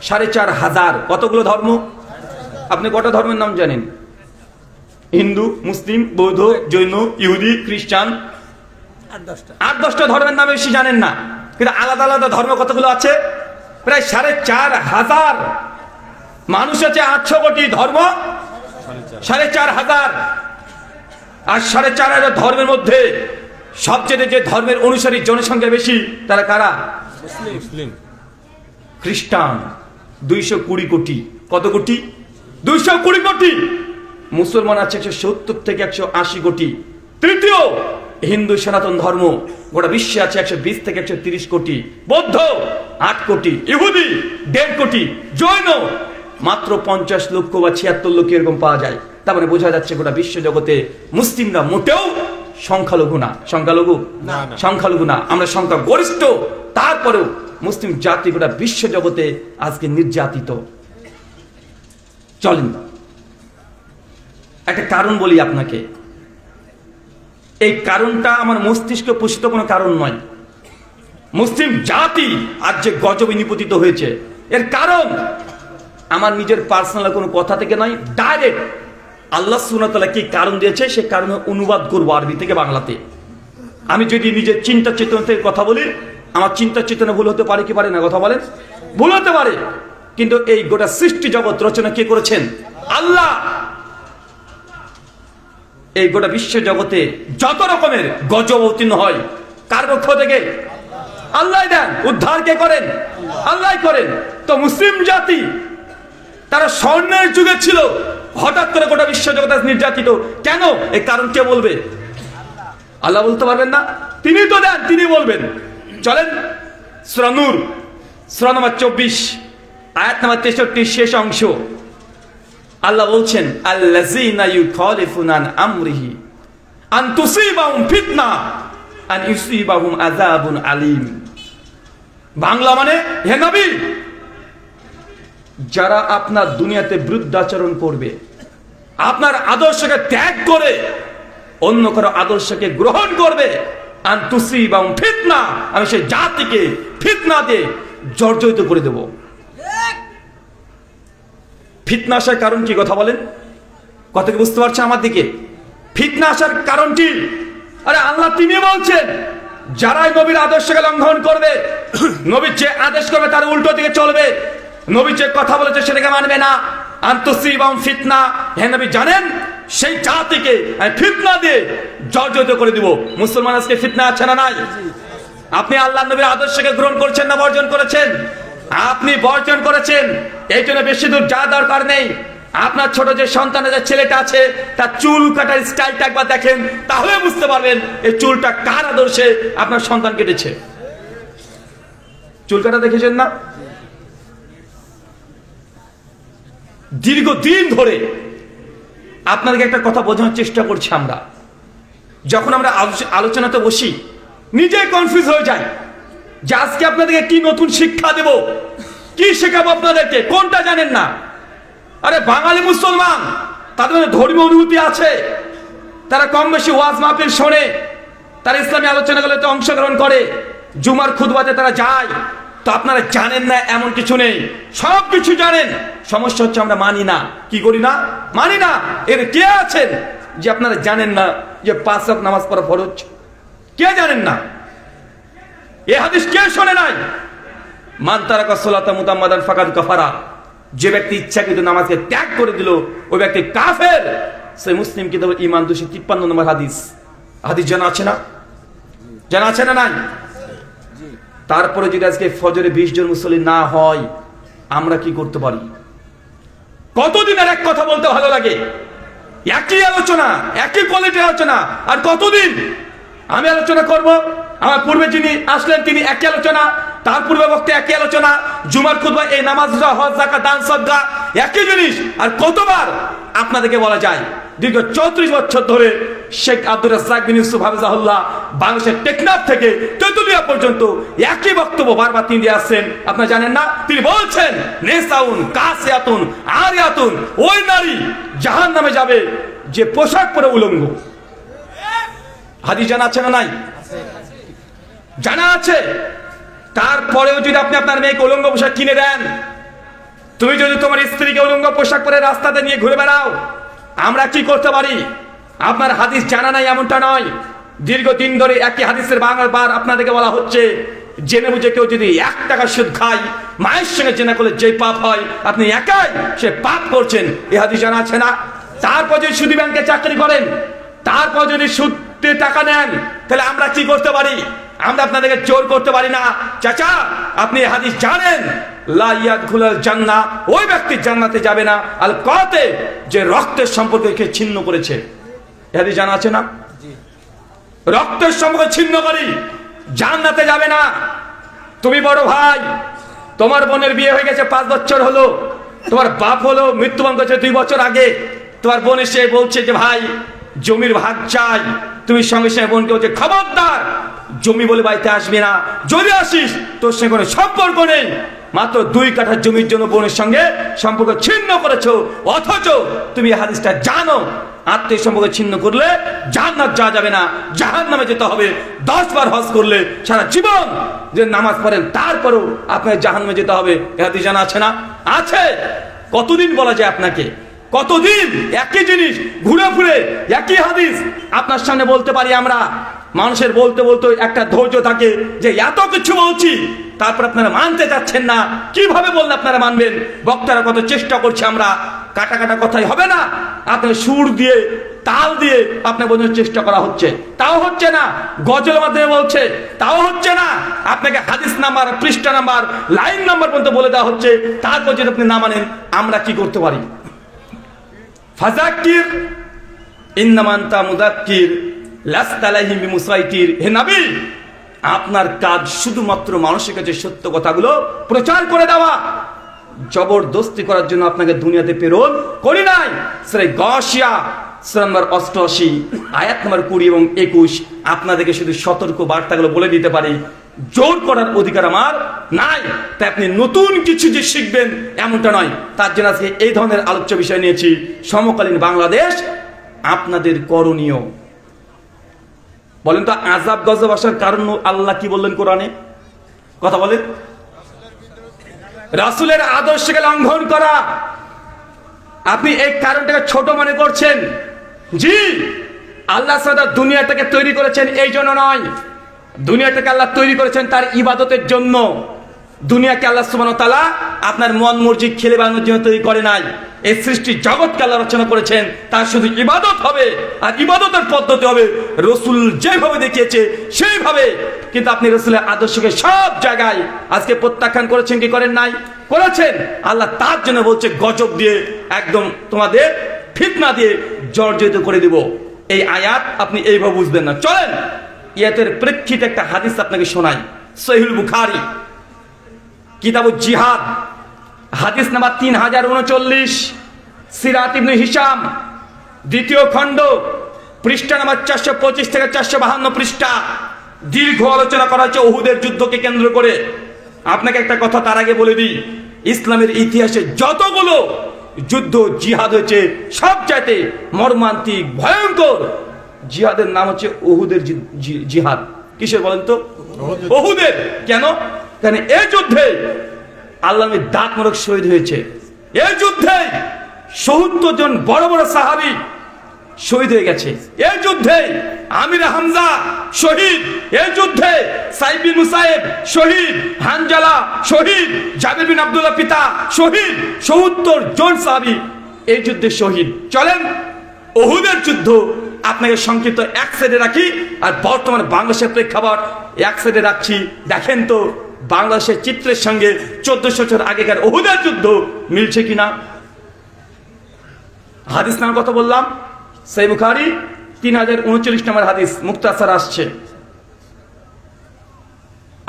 4500। কতগুলো ধর্ম? আপনি কটা ধর্মের নাম জানেন? হিন্দু, মুসলিম, বৌদ্ধ, জৈন, ইহুদি, খ্রিস্টান, 8-10টা ধর্মের নামে বেশি জানেন না, কিন্তু আলাদা আলাদা ধর্ম কতগুলো আছে? প্রায় 4500। মানুষ আছে 800 কোটি, ধর্ম 4500। আর 4500 ধর্মের মধ্যে সবচেয়ে যে ধর্মের অনুসারী জনসংখ্যা বেশি তারা কারা? মুসলিম। খ্রিস্টান 220 কোটি। কত কোটি? 220 কোটি। মুসলমান আছে 170 থেকে 180 কোটি। তৃতীয় হিন্দু সনাতন ধর্ম গোটা বিশ্বে আছে 120 থেকে 130 কোটি। বৌদ্ধ 8 কোটি। ইহুদি 1.5 কোটি। জৈন মাত্র 50 লক্ষ বা 76 লক্ষ এরকম পাওয়া যায়। তার মানে বোঝা যাচ্ছে গোটা বিশ্ব জগতে মুসলিমরা মোটেও সংখ্যালঘু না। সংখ্যালঘু না, সংখ্যালঘু না, আমরা সংখ্যা গরিষ্ঠ। তারপরেও মুসলিম জাতি গোটা বিশ্ব জগতে আজকে নির্যাতিত। চলেন একটা কারণ বলি আপনাকে। এই কারণটা আমার মস্তিষ্ক পোষিত কোনো কারণ নয়। মুসলিম জাতি আজ যে গজবে নিপতিত হয়েছে এর কারণ আমার নিজের পার্সোনাল কোনো কথা থেকে নয়, ডাইরেক্ট আল্লাহ সুবহানাহু ওয়া তাআলা কি কারণ দিয়েছে সে কারণে অনুবাদ করবো আরবি থেকে বাংলাতে। আমি যদি নিজের চিন্তা চেতনা থেকে কথা বলি, আমার চিন্তা চেতনা ভুল হতে পারে কি পারে না? কথা বলেন, ভুল হতে পারে, কিন্তু এই গোটা সৃষ্টি জগৎ রচনা কে করেছেন? আল্লাহ। এই গোটা বিশ্ব জগতে যত রকমের গজব অবতীর্ণ হয় কার পক্ষ থেকে? আল্লাহ দেন। উদ্ধার কে করেন? আল্লাহ করেন। তো মুসলিম জাতি তারা স্বর্ণের যুগে ছিল, হঠাৎ করে গোটা বিশ্বজগৎ নির্যাতিত কেন? এই কারণ কে বলবে? আল্লাহ বলতে পারবেন না? তিনি তো দেন, তিনি বলবেন। চলেন সূরা নূর সূরা নম্বর 24 আয়াত নম্বর 63 শেষ অংশ। আল্লাহ বলছেন আল্লাযীনা ইউখালিফুনা আন আমরিহি আন তুসিবাহুম ফিতনা আন ইউসিবাহুম আযাবুন আলীম। বাংলা মানে, হে নবী, যারা আপনার দুনিয়াতে বৃদ্ধাচরণ করবে, আপনার আদর্শকে ত্যাগ করে অন্য কারো আদর্শকে গ্রহণ করবে, আন তুসিবাহুম ফিতনা, আমি সেই জাতিকে ফিতনা দিয়ে জর্জরিত করে দেব। ফিতনা আসার কারণ কি? কথা বলেন, কথা কি বুঝতে পারছে আমার দিকে? ফিতনা আসার কারণ কি? আরে আল্লাহ তিনি বলছেন, যারাই নবীর আদর্শকে লঙ্ঘন করবে, নবীর যে আদেশ করবে তার উল্টো দিকে চলবে, নবী যে কথা বলেছে সেটাকে মানবে না, আনতুসিবাহুম ফিতনা, হে নবী জানেন সেই জাতিকে আমি ফিতনা দিয়ে জর্জরিত করে দিব। মুসলমান আজকে ফিতনা আছে না নাই? আপনি আল্লাহ নবীর আদর্শকে গ্রহণ করছেন না বর্জন করেছেন? আপনি বর্জন করেছেন। এই জন্য বেশি দূর যাওয়া দরকার নেই। আপনার ছোট যে সন্তানের যে ছেলেটা আছে তার চুল কাটার স্টাইলটা একবার দেখেন, তাহলে বুঝতে পারবেন এই চুলটা কার আদর্শে আপনার সন্তান কেটেছে। চুল কাটা দেখেছেন না? দীর্ঘদিন ধরে আপনাদেরকে একটা কথা বোঝানোর চেষ্টা করছি। আমরা যখন আমরা আলোচনাতে বসি নিজেই কনফিউজ হয়ে যাই যে আজকে আপনাদেরকে কি নতুন শিক্ষা দেব, কি শেখাবো আপনাদেরকে, কোনটা জানেন না। আরে বাঙালি মুসলমান, তাদের মধ্যে ধর্মীয় অনুভূতি আছে, তারা কম বেশি ওয়াজ মাহফিল শোনে, তারা ইসলামী আলোচনাগুলোতে অংশগ্রহণ করে, জুমার খুতবাতে তারা যায়। তো আপনারা জানেন না এমন কিছু নেই, সব কিছু জানেন। সমস্যা হচ্ছে আমরা মানি না। কি করি না? মানি না। এর কে আছেন যে আপনারা জানেন না যে 5 ওয়াক্ত নামাজ পড়া ফরজ? কে জানেন না? এই হাদিস কে শোনে নাই? মান তারাকা সালাতা মুতাম্মাদান ফাকাদ কাফারা, যে ব্যক্তি ইচ্ছাকৃত নামাজকে ত্যাগ করে দিল ওই ব্যক্তি কাফের। সেই মুসলিম কিতাবের ঈমান 253 নম্বর হাদিস। হাদিস জানা আছে না? জানা আছে না নাই? তারপরে যদি আজকে ফজরে 20 জন মুসল্লি না হয়, আমরা কি করতে পারি? কতদিন আর এক কথা বলতে ভালো লাগে, একই আলোচনা, একই কোয়ালিটির আলোচনা, আর কতদিন আমি আলোচনা করব? আমার পূর্বে যিনি আসলেন তিনি একই আলোচনা, তার পূর্বে বক্তা একই আলোচনা, জুমার খুতবা, এই নামাজ, হজ, যাকাত, দান, সদকা একই জিনিস। আর কতবার আপনাদেরকে বলা যায়, দীর্ঘ 34 বছর ধরে শেখ আব্দুর রাজ্জাক বিন ইউসুফ হাফিজাহুল্লাহ বাংলাদেশের টেকনাফ থেকে তেতুলিয়া পর্যন্ত একই বক্তব্য বারবার তিনি দিয়ে আসছেন। আপনারা জানেন না? তিনি বলছেন নেসাউন কাসিয়াতুন আরিয়াতুন, ওই নারী জাহান্নামে যাবে যে পোশাক পরে উলঙ্গ। হাদিস জানা আছে না নাই? জানা আছে। তারপরেও যদি আপনি আপনার মেয়েকে উলঙ্গ পোশাক কিনে দেন, তুমি যদি তোমার স্ত্রীকে উলঙ্গ পোশাক পরে রাস্তাতে নিয়ে ঘুরে বেড়াও, আমরা কি করতে পারি? আপনার হাদিস জানা নাই এমনটা নয়। দীর্ঘদিন ধরে একই হাদিসের বারবার আপনাদেরকে বলা হচ্ছে, জেনে বুঝে কেউ যদি 1 টাকা সুদ খায়, মায়ের সঙ্গে জেনা করলে যে পাপ হয়, আপনি একাই সে পাপ করছেন। এই হাদিস জানা আছে না? তারপর যদি সুদী ব্যাংকে চাকরি করেন, তারপর যদি সুদে টাকা নেন, তাহলে আমরা কি করতে পারি? আমরা আপনাদেরকে জোর করতে পারি না। চাচা আপনি হাদিস জানেন, লা ইয়াদখুলুল জান্নাহ, ওই ব্যক্তি জান্নাতে যাবে না আল কাতে, যে রক্তের সম্পর্ককে ছিন্ন করেছে। হাদিস জানা আছে না? রক্তের সম্পর্ক ছিন্ন করি জান্নাতে যাবে না। তুমি বড় ভাই, তোমার বোনের বিয়ে হয়ে গেছে 5 বছর হলো, তোমার বাপ হলো মৃত্যুবরণ করেছে 2 বছর আগে, তোমার বোন এসে বলছে যে ভাই জমির ভাগ চাই, তুমি সঙ্গে সঙ্গে বোনকে বলছে খবরদার জমি বলে বাড়িতে আসবি না, যদি আসিস তোর সঙ্গে কোনো সম্পর্ক নেই। মাত্র 2 কাঠা জমির জন্য বোনের সঙ্গে সম্পর্ক ছিন্ন করেছো, অথচ তুমি হাদিসটা জানো আত্মীয় সম্পর্ক ছিন্ন করলে জান্নাত যাওয়া যাবে না, জাহান্নামে যেতে হবে। 10 বার হজ করলে সারা জীবন যে নামাজ পড়েন তারপরেও আপনাকে জাহান্নামে যেতে হবে। এই হাদিস জানা আছে না? আছে। কতদিন বলা যায় আপনাকে? কতদিন একই জিনিস ঘুরে ফিরে একই হাদিস আপনার সামনে বলতে পারি আমরা? মানুষের বলতে বলতে একটা ধৈর্য থাকে যে এত কিছু বলছি, তারপর আপনারা মানতে চাচ্ছেন না। কিভাবে বললে আপনারা মানবেন? বক্তারা কত চেষ্টা করছে, আমরা কাটা কাটা কথাই হবে না। আপনার সুর দিয়ে তাল দিয়ে আপনাকে বোঝানোর চেষ্টা করা হচ্ছে, তাও হচ্ছে না। গজলের মাধ্যমে বলছে, তাও হচ্ছে না। আপনাকে হাদিস নাম্বার, পৃষ্ঠা নাম্বার, লাইন নাম্বার পর্যন্ত বলে দেওয়া হচ্ছে, তারপর যদি আপনি না মানেন আমরা কি করতে পারি? ফাযাক্কির ইন্নামা আনতা মুযাক্কির লাস্তা আলাইহিম বিমুসাইতির। হে নবী, আপনার কাজ শুধুমাত্র মানুষের কাছে সত্য কথাগুলো প্রচার করে দেওয়া। জবরদস্তি করার জন্য আপনাকে দুনিয়াতে প্রেরণ করি নাই। সূরা গাশিয়া সূরা নম্বর 88 আয়াত নম্বর 20 এবং 21 আপনাদেরকে শুধু সতর্ক বার্তাগুলো বলে দিতে পারি, জোর করার অধিকার আমার নাই। তাই আপনি নতুন কিছু যে শিখবেন এমনটা নয়। তার জন্য আজকে এই ধরনের আলোচ্য বিষয় নিয়েছি, সমকালীন বাংলাদেশ আপনাদের করণীয়। বলেন তো আযাব গজব আসার কারণ আল্লাহ কি বললেন কোরআনে? কথা বলেন। রাসূলের আদর্শকে লঙ্ঘন করা। আপনি এই কারণটাকে ছোট মনে করছেন। জি, আল্লাহ সাদা দুনিয়াটাকে তৈরি করেছেন এই জন্য নয়। দুনিয়াটাকে আল্লাহ তৈরি করেছেন তার ইবাদতের জন্য। দুনিয়াকে আল্লাহ সুবহানাহু ওয়া তাআলা আপনার মন মর্জি খেলে বানানোর জন্য তৈরি করে নাই। এই সৃষ্টি জগৎকে আল্লাহ রচনা করেছেন তার শুধু ইবাদত হবে, আর ইবাদতের পদ্ধতি হবে রাসূল যেভাবে দেখিয়েছে সেইভাবে। কিন্তু আপনি রাসূলের আদর্শকে সব জায়গায় আজকে প্রত্যাখ্যান করেছেন কি করেন নাই? করেছেন। আল্লাহ তার জন্য বলছে গজব দিয়ে একদম তোমাদের ফিতনা দিয়ে জর্জরিত করে দিব। এই আয়াত আপনি এইভাবে বুঝবেন না। চলেন ইয়াতের প্রেক্ষিতে একটা হাদিস আপনাকে শোনাই। সহিহুল বুখারী কিতাবুল জিহাদ হাদিস নাম্বার 3039, সিরাত ইবনে হিশাম দ্বিতীয় খণ্ড পৃষ্ঠা নাম্বার 425 থেকে 452 পৃষ্ঠা। দীর্ঘ আলোচনা করা হয়েছে উহুদের যুদ্ধকে কেন্দ্র করে। আপনাকে একটা কথা তার আগে বলে দিই, ইসলামের ইতিহাসে যতগুলো যুদ্ধ জিহাদ হয়েছে সব চাইতে মর্মান্তিক ভয়ঙ্কর জিহাদের নাম হচ্ছে উহুদের জিহাদ। কিসের বলেন তো? উহুদের। কেন? কারণ এই যুদ্ধে আল্লাহ নবী দাঁত মোড়ক শহীদ হয়েছে। এই যুদ্ধে ৭০ জন বড় বড় সাহাবী শহীদ হয়ে গেছে। এই যুদ্ধে আমির হামজা শহীদ। এই যুদ্ধে সাইদ বিন মুসাইব শহীদ, হানজালা শহীদ, জাবির বিন আব্দুল্লাহ পিতা শহীদ। ৭০ জন সাহাবী এই যুদ্ধে শহীদ। চলেন উহুদের যুদ্ধ আপনাকে সংক্ষিপ্ত এক সাইডে রাখি, আর বর্তমানে বাংলাদেশের প্রেক্ষাপট এক সাইডে রাখছি। দেখেন তো বাংলাদেশের চিত্রের সঙ্গে 1400 বছর আগেকার উহুদের যুদ্ধ মিলছে কিনা। হাদিস নাম কথা বললাম, সহিহ বুখারী 3039 নম্বর হাদিস মুক্তাসার আসছে।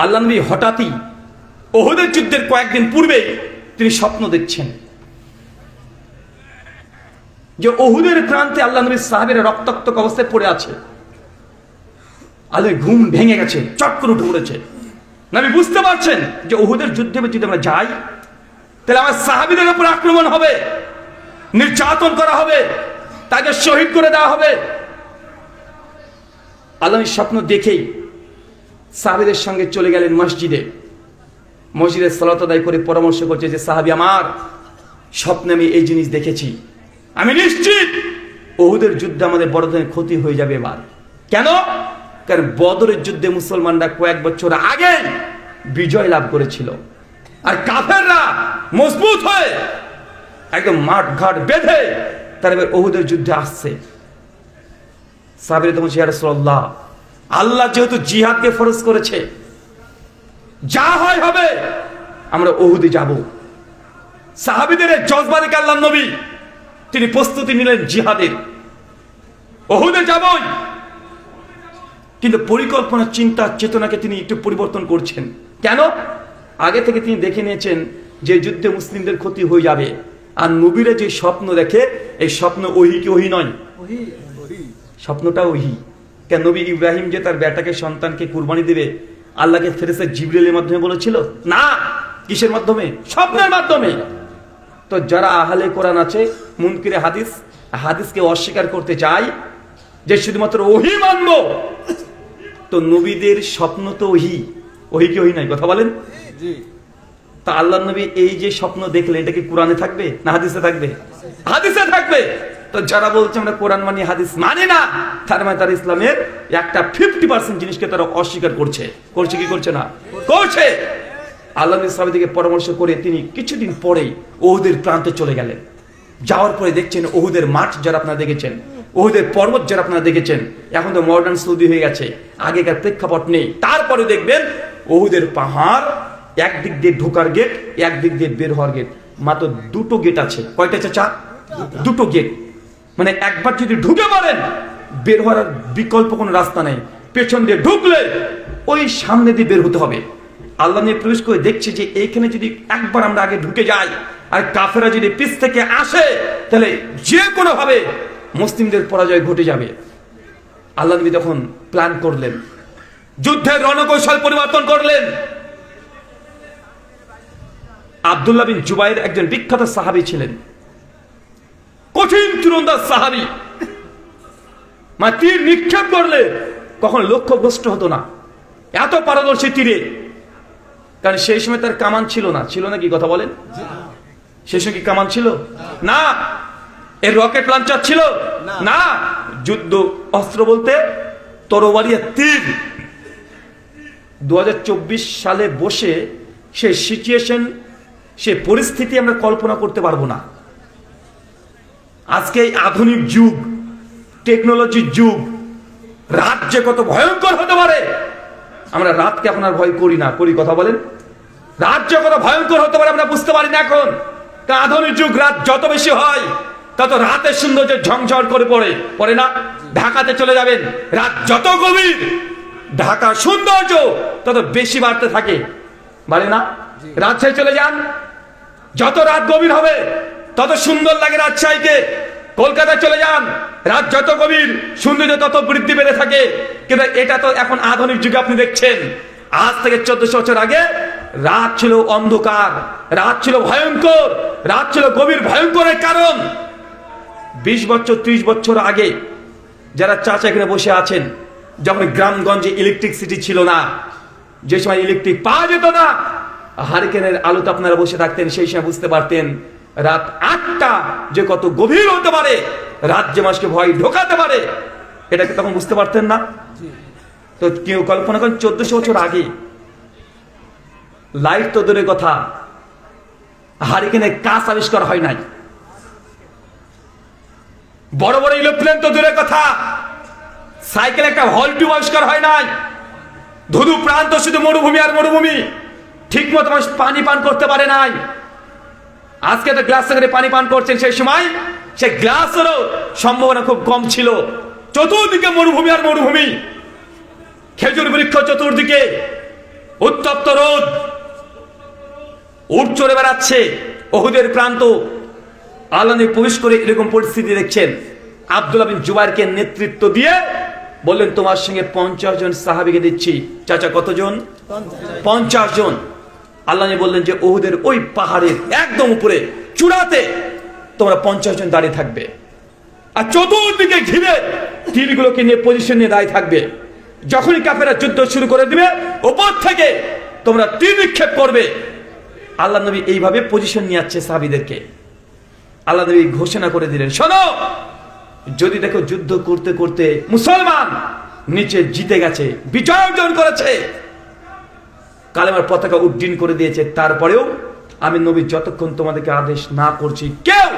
আল্লাহ নবী হঠাৎই উহুদের যুদ্ধের কয়েকদিন পূর্বে তিনি স্বপ্ন দেখছেন যে উহুদের প্রান্তে আল্লাহ নবীর সাহাবীরা রক্তাক্ত অবস্থায় পড়ে আছে। আল্লাহ ঘুম ভেঙে গেছে, চট করে উঠে পড়েছে। নবী বুঝতে পারছেন যে উহুদের যুদ্ধে যদি আমরা যাই তাহলে আমার সাহাবীদের উপর আক্রমণ হবে, নির্যাতন করা হবে, তাকে শহীদ করে দেওয়া হবে। আল্লাহ স্বপ্ন দেখেই সাহাবীদের সঙ্গে চলে গেলেন মসজিদে। মসজিদে সালাত আদায় করে পরামর্শ করছে যে সাহাবী আমার, স্বপ্নে আমি এই জিনিস দেখেছি, আমি নিশ্চিত উহুদের যুদ্ধে আমাদের বড় ধরনের ক্ষতি হয়ে যাবে এবার। কেন? কারণ বদরের যুদ্ধে মুসলমানরা কয়েক বছর আগে বিজয় লাভ করেছিল, আর কাফেররা মজবুত হয়ে একদম মাঠ ঘাট বেঁধে তারা এবার উহুদের যুদ্ধে আসছে। সাহাবীরা তখন ইয়া রাসূলুল্লাহ, আল্লাহ যেহেতু জিহাদকে ফরজ করেছে, যা হয় হবে, আমরা উহুদে যাব। সাহাবীদের জজবা দেখে আল্লাহ নবী তিনি প্রস্তুতি নিলেন জিহাদের, উহুদে যাবই। কিন্তু পরিকল্পনা, চিন্তা, চেতনাকে তিনি একটু পরিবর্তন করছেন। কেন? আগে থেকে তিনি দেখে নিয়েছেন যে যুদ্ধে মুসলিমদের ক্ষতি হয়ে যাবে। আর নবীরা যে স্বপ্ন দেখে, এই স্বপ্ন ওহী কি ওহী নয়? স্বপ্নটা ওহী। কেন? নবী ইব্রাহিম যে তার বেটাকে, সন্তানকে কুরবানি দেবে, আল্লাহকে ফেরেশতা জিবরিলের মাধ্যমে বলেছিল না? কিসের মাধ্যমে? স্বপ্নের মাধ্যমে। তো যারা আহলে কোরআন আছে, মুনকিরে হাদিস, হাদিসকে অস্বীকার করতে চায় যে শুধুমাত্র ওহী মানব, তো নবীদের স্বপ্ন তো ওহী। ওহী কি ওহী নাই? কথা বলেন। তা আল্লাহ নবী এই যে স্বপ্ন দেখলেন, এটা কি কোরআনে থাকবে না হাদিসে থাকবে? হাদিসে থাকবে। তো যারা বলছে আমরা কোরআন মানি হাদিস মানি না, তার মানে তারা ইসলামের একটা 50% জিনিসকে তারা অস্বীকার করছে। করছে কি করছে না? করছে। আল্লাহ নবী সাহাবীদেরকে পরামর্শ করে তিনি কিছুদিন পরেই উহুদের প্রান্তে চলে গেলেন। যাওয়ার পরে দেখছেন উহুদের মাঠ যারা আপনারা দেখেছেন, ওহুদের পর্বত যারা আপনারা দেখেছেন, এখন তো মডার্ন সৌদি হয়ে গেছে, আগেকার প্রেক্ষাপট নেই। তারপরে দেখবেন ওহুদের পাহাড়, একদিক দিয়ে ঢোকার গেট, একদিক দিয়ে বের হওয়ার গেট, মাত্র দুটো গেট আছে। কয়টা চাচা? দুটো গেট। মানে একবার যদি ঢুকে পারেন, বের হওয়ার বিকল্প কোনো রাস্তা নেই। পেছন দিয়ে ঢুকলে ওই সামনে দিয়ে বের হতে হবে। আল্লাহ নিয়ে প্রবেশ করে দেখছে যে এইখানে যদি একবার আমরা আগে ঢুকে যাই আর কাফেরা যদি পিছ থেকে আসে, তাহলে যে কোনো ভাবে মুসলিমদের পরাজয় ঘটে যাবে। আল্লাহ নবী তখন প্ল্যান করলেন, যুদ্ধের রণকৌশল পরিবর্তন করলেন। আব্দুল্লাহ বিন জুবাইর একজন বিখ্যাত সাহাবী ছিলেন, কঠিন তীরন্দাজ সাহাবী। মানে তীর নিক্ষেপ করলে কখন লক্ষ্যভ্রষ্ট হতো না, এত পারদর্শী তীরে। কারণ সেই সময় তার কামান ছিল না। ছিল না কি কথা বলেন? সেই সময় কি কামান ছিল না? এর রকেট লঞ্চার ছিল না। যুদ্ধ অস্ত্র বলতে তরবারি আর তীর। 2024 সালে বসে সেই সিচুয়েশন, সেই পরিস্থিতি আমরা কল্পনা করতে পারবো না। আজকে এই আধুনিক যুগ, টেকনোলজির যুগ, রাত যে কত ভয়ঙ্কর হতে পারে, আমরা রাতকে এখন আর ভয় করি না। করি কথা বলেন? রাত যে কত ভয়ঙ্কর হতে পারে আমরা বুঝতে পারি না এখন। আধুনিক যুগ, রাত যত বেশি হয় তত রাতের সৌন্দর্য ঝংঝর করে পড়ে না? ঢাকাতে চলে যাবেন, রাত যত গভীর, ঢাকার সৌন্দর্য তত বেশি বাড়তে থাকে, বাড়ে না? রাজশাহী চলে যান, যত রাত গভীর হবে তত সুন্দর লাগে রাজশাহীকে। কলকাতায় চলে যান, রাত যত গভীর, সৌন্দর্য তত বৃদ্ধি পেতে থাকে। কিন্তু এটা তো এখন আধুনিক যুগে আপনি দেখছেন। আজ থেকে 1400 বছর আগে রাত ছিল অন্ধকার, রাত ছিল ভয়ঙ্কর, রাত ছিল গভীর ভয়ঙ্করের কারণ 20 বছর 30 বছর আগে যারা চাচা এখানে বসে আছেন, যখন গ্রামগঞ্জে ইলেকট্রিসিটি ছিল না, যে সময় ইলেকট্রিক পাওয়া যেত না, হারিকেনের আলোতে আপনারা বসে থাকতেন, সেই সময় বুঝতে পারতেন রাত 8টা যে কত গভীর হতে পারে, রাত যে মানুষকে ভয় ঢোকাতে পারে, এটাকে তখন বুঝতে পারতেন না। তো কেউ কল্পনা করেন 1400 বছর আগে লাইট তো দূরের কথা, হারিকেনের কাঁচ আবিষ্কার হয় নাই, বড় বড় এরোপ্লেন তো দূরের কথা, সাইকেল একটা হল টিউব আবিষ্কার হয় নাই। ধুধু প্রান্ত শুধু মরুভূমি আর মরুভূমি, ঠিক মতো মানুষ পানি পান করতে পারে নাই। আজকে তো গ্লাস থেকে পানি পান করছেন, সেই সময় সে গ্লাসেরও সম্ভাবনা খুব কম ছিল। চতুর্দিকে মরুভূমি আর মরুভূমি, খেজুর বৃক্ষ চতুর্দিকে, উত্তপ্ত রোদ, উট চড়ে বেড়াচ্ছে। ওহুদের প্রান্ত, আল্লাহ নবী প্রবেশ করে এরকম পরিস্থিতি দেখছেন। আব্দুল্লাহ বিন জুবাইরকে নেতৃত্ব দিয়ে বললেন, তোমার সঙ্গে 50 জন সাহাবীকে দিচ্ছি। চাচা কতজন? 50 জন। আল্লাহ নবী বললেন যে ওহুদের ওই পাহাড়ের একদম উপরে চূড়াতে তোমরা 50 জন দাঁড়িয়ে থাকবে, আর চতুর্দিকে ঘিরে তীরগুলোকে নিয়ে পজিশন নিয়ে দাঁড়িয়ে থাকবে। যখনই কাফেররা যুদ্ধ শুরু করে দিবে, উপর থেকে তোমরা তীর নিক্ষেপ করবে। আল্লাহ নবী এইভাবে পজিশন নিয়ে যাচ্ছে সাহাবীদেরকে। আল্লাহ নবী ঘোষণা করে দিলেন, শোনো, যদি দেখো যুদ্ধ করতে করতে মুসলমান নিচে জিতে গেছে, বিজয় অর্জন করেছে, কালেমার পতাকা উড্ডীন করে দিয়েছে, তারপরেও আমি নবী যতক্ষণ তোমাদেরকে আদেশ না করছি কেউ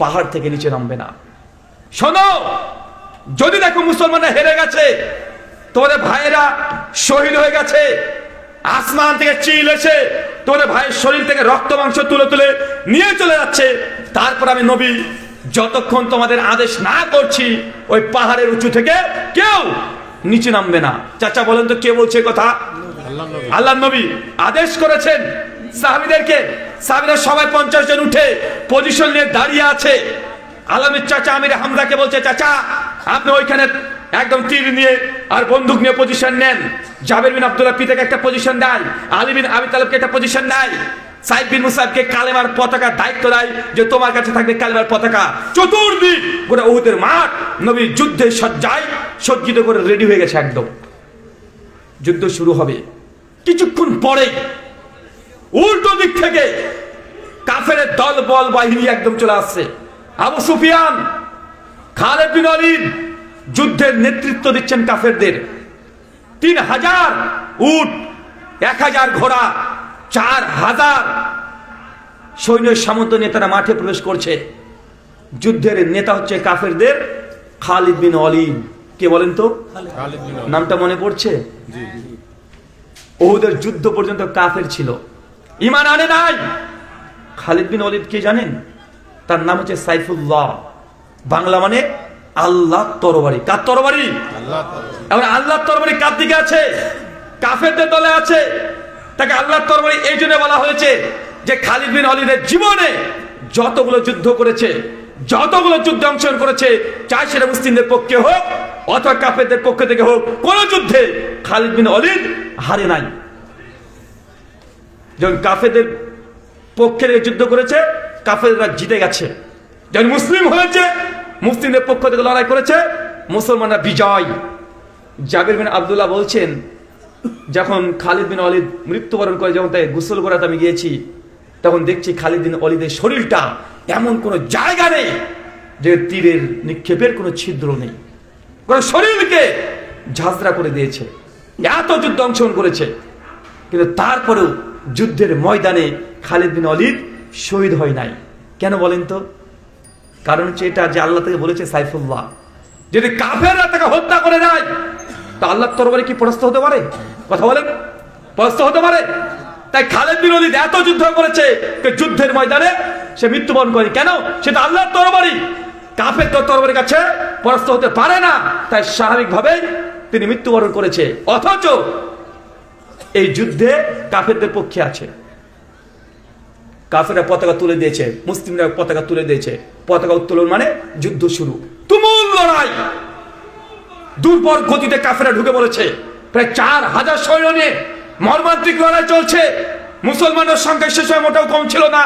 পাহাড় থেকে নিচে নামবে না। শোনো, যদি দেখো মুসলমানরা হেরে গেছে, তোমাদের ভাইয়েরা শহীদ হয়ে গেছে, আসমান থেকে চিল এসে তোমাদের ভাইয়ের শরীর থেকে রক্ত মাংস তুলে তুলে নিয়ে চলে যাচ্ছে, তারপর আমি নবী যতক্ষণ তোমাদের আদেশ না করছি ওই পাহাড়ের উঁচু থেকে কেউ নিচে নামবে না। চাচা বলেন তো কে বলছে কথা? আল্লাহ নবী আদেশ করেছেন সাহাবীদেরকে। সাহাবীরা সবাই 50 জন উঠে পজিশন নিয়ে দাঁড়িয়ে আছে। আল্লাহর চাচা আমির হামজাকে বলছে, চাচা আপনি ওইখানে একদম তীর নিয়ে আর বন্দুক নিয়ে পজিশন নেন। জাবের বিন আব্দুল্লাহ পিতাকে একটা পজিশন দেয়, আলী বিন আবি তালেবকে একটা পজিশন দেয়, সাইদ বিন মুসাইবকে কালেমার পতাকা দায়িত্ব দেয় যে তোমার কাছে থাকবে কালেমার পতাকা। চতুর্দিক গোটা উহুদের মাঠ নবী যুদ্ধের সজ্জায় সজ্জিত করে রেডি হয়ে গেছে, একদম যুদ্ধ শুরু হবে। কিছুক্ষণ পরে উল্টো দিক থেকে কাফেরের দল বল বাহিনী একদম চলে আসছে। আবু সুফিয়ান, খালিদ বিন ওয়ালিদ যুদ্ধের নেতৃত্ব দিচ্ছেন কাফেরদের। 3000 উট, 1000 ঘোড়া, 4000 সৈন্য সামন্ত নেতারা মাঠে প্রবেশ করছে। যুদ্ধের নেতা হচ্ছে কাফেরদের খালিদ বিন ওয়ালিদ। কে বলেন তো? খালিদ বিন ওয়ালিদ। নামটা মনে পড়ছে? জি উহুদের যুদ্ধ পর্যন্ত কাফের ছিল, ঈমান আনে নাই। খালিদ বিন ওয়ালিদ কে জানেন? তার নাম হচ্ছে সাইফুল্লাহ, বাংলা মানে আল্লাহর তরবারি। কার তরবারি? আল্লাহ এখন আল্লাহর তরবারি কার দিকে আছে? কাফেরদের দলে আছে। তাকে আল্লাহর তরবারি এই জন্য বলা হয়েছে যে খালিদ বিন ওয়ালিদের জীবনে যতগুলো যুদ্ধ করেছে, যতগুলো যুদ্ধে অংশগ্রহণ করেছে, চাই সেটা মুসলিমদের পক্ষে হোক অথবা কাফেরদের পক্ষ থেকে হোক, কোন যুদ্ধে খালিদ বিন ওয়ালিদ হারে নাই। যখন কাফেরদের পক্ষে যুদ্ধ করেছে, কাফেররা জিতে গেছে। যখন মুসলিম হয়েছে, মুসলিমদের পক্ষ থেকে লড়াই করেছে, মুসলমানরা বিজয়। জাবির বিন আব্দুল্লাহ বলছেন, যখন খালিদ বিন ওয়ালিদ মৃত্যুবরণ করে, যখন তাই গোসল করাতে আমি গিয়েছি, তখন দেখছি খালিদ বিন ওয়ালিদের শরীরটা এমন কোনো জায়গা নেই যে তীরের নিক্ষেপের কোনো ছিদ্র নেই, পুরো শরীরকে ঝাঁঝরা করে দিয়েছে। এত যুদ্ধ অংশগ্রহণ করেছে, কিন্তু তারপরেও যুদ্ধের ময়দানে খালিদ বিন ওয়ালিদ শহীদ হয় নাই। কেন বলেন তো? কারণ হচ্ছে এটা যে আল্লাহ থেকে বলেছে সাইফুল্লাহ, যদি কাফেররা তাকে হত্যা করে দেয়, তা আল্লাহর তরবারি কি পরাস্ত হতে পারে? কথা বলেন, পরাস্ত হতে পারে? তাই খালিদ বিন ওয়ালিদ এত যুদ্ধ করেছে, যুদ্ধের ময়দানে সে মৃত্যুবরণ করে। কেন? সেটা আল্লাহর তরবারি, কাফের তরবারির কাছে পরাস্ত হতে পারে না, তাই স্বাভাবিকভাবে তিনি মৃত্যুবরণ করেছে। অথচ এই যুদ্ধে কাফেরদের পক্ষে আছে, কাফেররা পতাকা তুলে দিয়েছে, মুসলিমরা পতাকা তুলে দিয়েছে। পতাকা উত্তোলন মানে যুদ্ধ শুরু, তুমুল লড়াই। দুর্বল গতিতে কাফেররা ঢুকে পড়েছে, প্রায় 4000 সৈন্য নিয়ে মর্মান্তিক লড়াই চলছে। মুসলমানদের সংখ্যা সে সময় মোটেও কম ছিল না,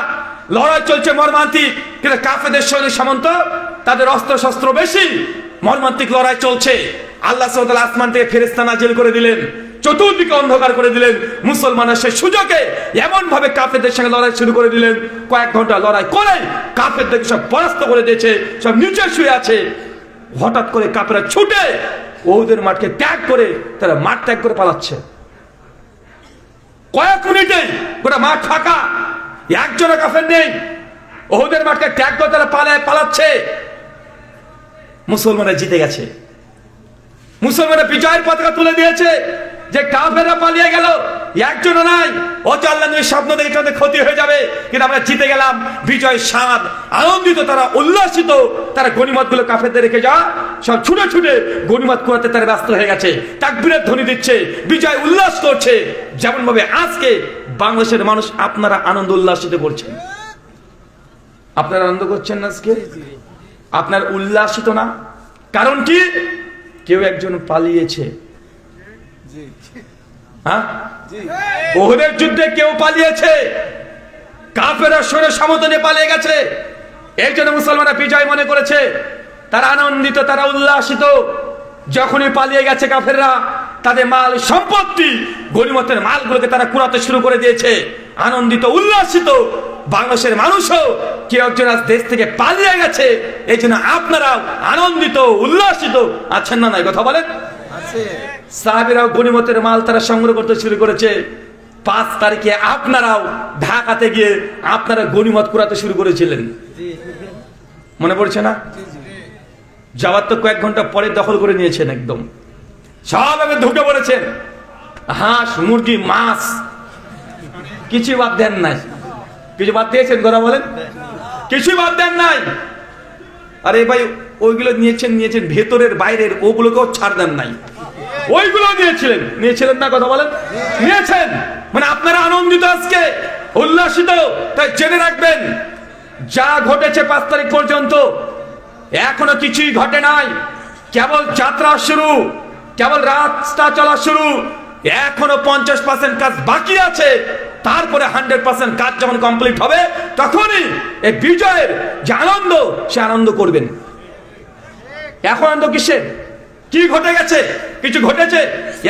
লড়াই চলছে মর্মান্তিক। কিন্তু কাফেরদের সৈন্য সামন্ত, তাদের অস্ত্র শস্ত্র বেশি, মর্মান্তিক লড়াই চলছে। আল্লাহ সুবহানাহু ওয়া তাআলা আসমান থেকে ফেরেশতা নাজিল করে দিলেন, চতুর্দিকে অন্ধকার করে দিলেন। মুসলমানরা সেই সুযোগে এমন ভাবে কাফেরদের সঙ্গে লড়াই শুরু করে দিলেন, কয়েক ঘন্টা লড়াই করে কাফেরদেরকে সব পরাস্ত করে দিয়েছে, সব নিচে শুয়ে আছে। হঠাৎ করে কাফেররা ছুটে উহুদের মাঠকে ত্যাগ করে, তারা মাঠ ত্যাগ করে পালাচ্ছে। কয়েক মিনিটে গোটা মাঠ ফাঁকা, একজনের কাফের নেই। উহুদের মাঠকে ত্যাগ করে তারা পালাচ্ছে। মুসলমানরা জিতে গেছে, মুসলমানরা বিজয়ের পতাকা তুলে দিয়েছে। যে কাফেররা পালিয়ে গেল, একজনও নাই। অত আল্লাহ নবী স্বপ্ন দেখে তাদের ক্ষতি হয়ে যাবে, কিন্তু আমরা জিতে গেলাম। বিজয় স্বাদ, আনন্দিত, তারা উল্লাসিত। তারা গনিমত গুলো কাফেরদের রেখে যাওয়া সব ছুটে ছুটে গনিমত কুড়াতে তারা ব্যস্ত হয়ে গেছে, তাকবীরের ধ্বনি দিচ্ছে, বিজয় উল্লাস করছে। যেমন ভাবে আজকে বাংলাদেশের মানুষ আপনারা আনন্দ উল্লাসিত করছেন। আপনারা আনন্দ করছেন না আজকে? আপনার উল্লাসিত না? কারণ কি? কেউ একজন পালিয়েছে। হ্যাঁ, উহুদের যুদ্ধে কেউ পালিয়েছে, কাফেররা সৈন্য সামন্ত নিয়ে পালিয়ে গেছে। এই জন্য মুসলমানরা বিজয় মনে করেছে, তারা আনন্দিত, তারা উল্লাসিত। যখনই পালিয়ে গেছে কাফেররা, তাদের মাল সম্পত্তি, গনিমতের মালগুলোকে তারা কুড়াতে শুরু করে দিয়েছে। আনন্দিত, উল্লাসিত বাংলাদেশের মানুষও কেউ একজন আজ দেশ থেকে পালিয়ে গেছে। এই জন্য আপনারাও আনন্দিত, উল্লাসিত আছেন না? নাই কথা বলেন। সাহাবীরাও গনিমতের মাল তারা সংগ্রহ করতে শুরু করেছে। 5 তারিখে আপনারাও ঢাকাতে গিয়ে আপনারা গনিমত কুড়াতে শুরু করেছিলেন, মনে পড়ছে না? যাওয়ার তো কয়েক ঘন্টা পরে দখল করে নিয়েছেন, একদম সব ঢুকে পড়েছেন। হাঁস, মুরগি, মাছ কিছু বাদ দেন নাই। কিছু বাদ দিয়েছেন? গোরা বলেন, কিছু বাদ দেন নাই। আরে ভাই, ওইগুলো নিয়েছেন, ভেতরের বাইরের ওগুলোকেও ছাড় দেন নাই। ওইগুলো নিয়েছিলেন না? কথা বলেন, নিয়েছেন। মানে আপনারা আনন্দিত, আজকে উল্লাসিত। তাই জেনে রাখবেন, যা ঘটেছে 5 তারিখ পর্যন্ত এখনো কিছুই ঘটে নাই। কেবল যাত্রা শুরু, কেবল রাস্তা চলা শুরু। এখনো 50% কাজ বাকি আছে। তারপরে 100% কাজ যখন কমপ্লিট হবে, তখনই এই বিজয়ের যে আনন্দ, সে আনন্দ করবেন। এখন আনন্দ কিসের? কি ঘটে গেছে? কিছু ঘটেছে?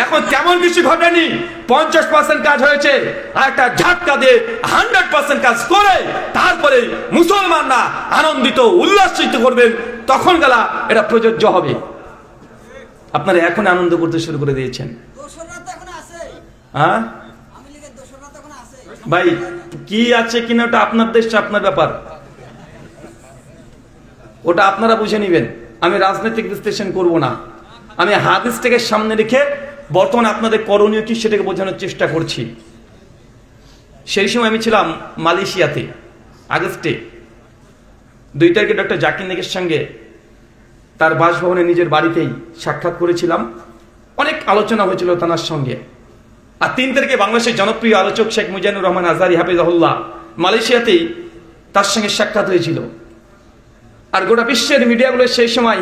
এখন তেমন কিছু ঘটেনি। 50% কাজ হয়েছে, আর একটা ঝাটকা দিয়ে 100% কাজ করে তারপরে মুসলমানরা আনন্দিত, উল্লাসিত করবেন, তখন গেলা এটা প্রযোজ্য হবে। আপনারা এখন আনন্দ করতে শুরু করে দিয়েছেন। হ্যাঁ ভাই, কি আছে কিনা ওটা আপনার দেশ, আপনার ব্যাপার, ওটা আপনারা বুঝে নিবেন। আমি রাজনৈতিক বিশ্লেষণ করব না, আমি হাদিসটাকে সামনে রেখে বর্তমানে আপনাদের করণীয় কি সেটাকে বোঝানোর চেষ্টা করছি। সেই সময় আমি ছিলাম মালয়েশিয়াতে, আগস্টে 2 তারিখে ডক্টর জাকির নায়েকের সঙ্গে তার বাসভবনে নিজের বাড়িতেই সাক্ষাৎ করেছিলাম। অনেক আলোচনা হয়েছিল তার সঙ্গে। আর 3 তারিখে বাংলাদেশের জনপ্রিয় আলোচক শেখ মুজিবুর রহমান আজহারী হাফিজাহুল্লাহ মালয়েশিয়াতেই তার সঙ্গে সাক্ষাৎ হয়েছিল। আর গোটা বিশ্বের মিডিয়াগুলো সেই সময়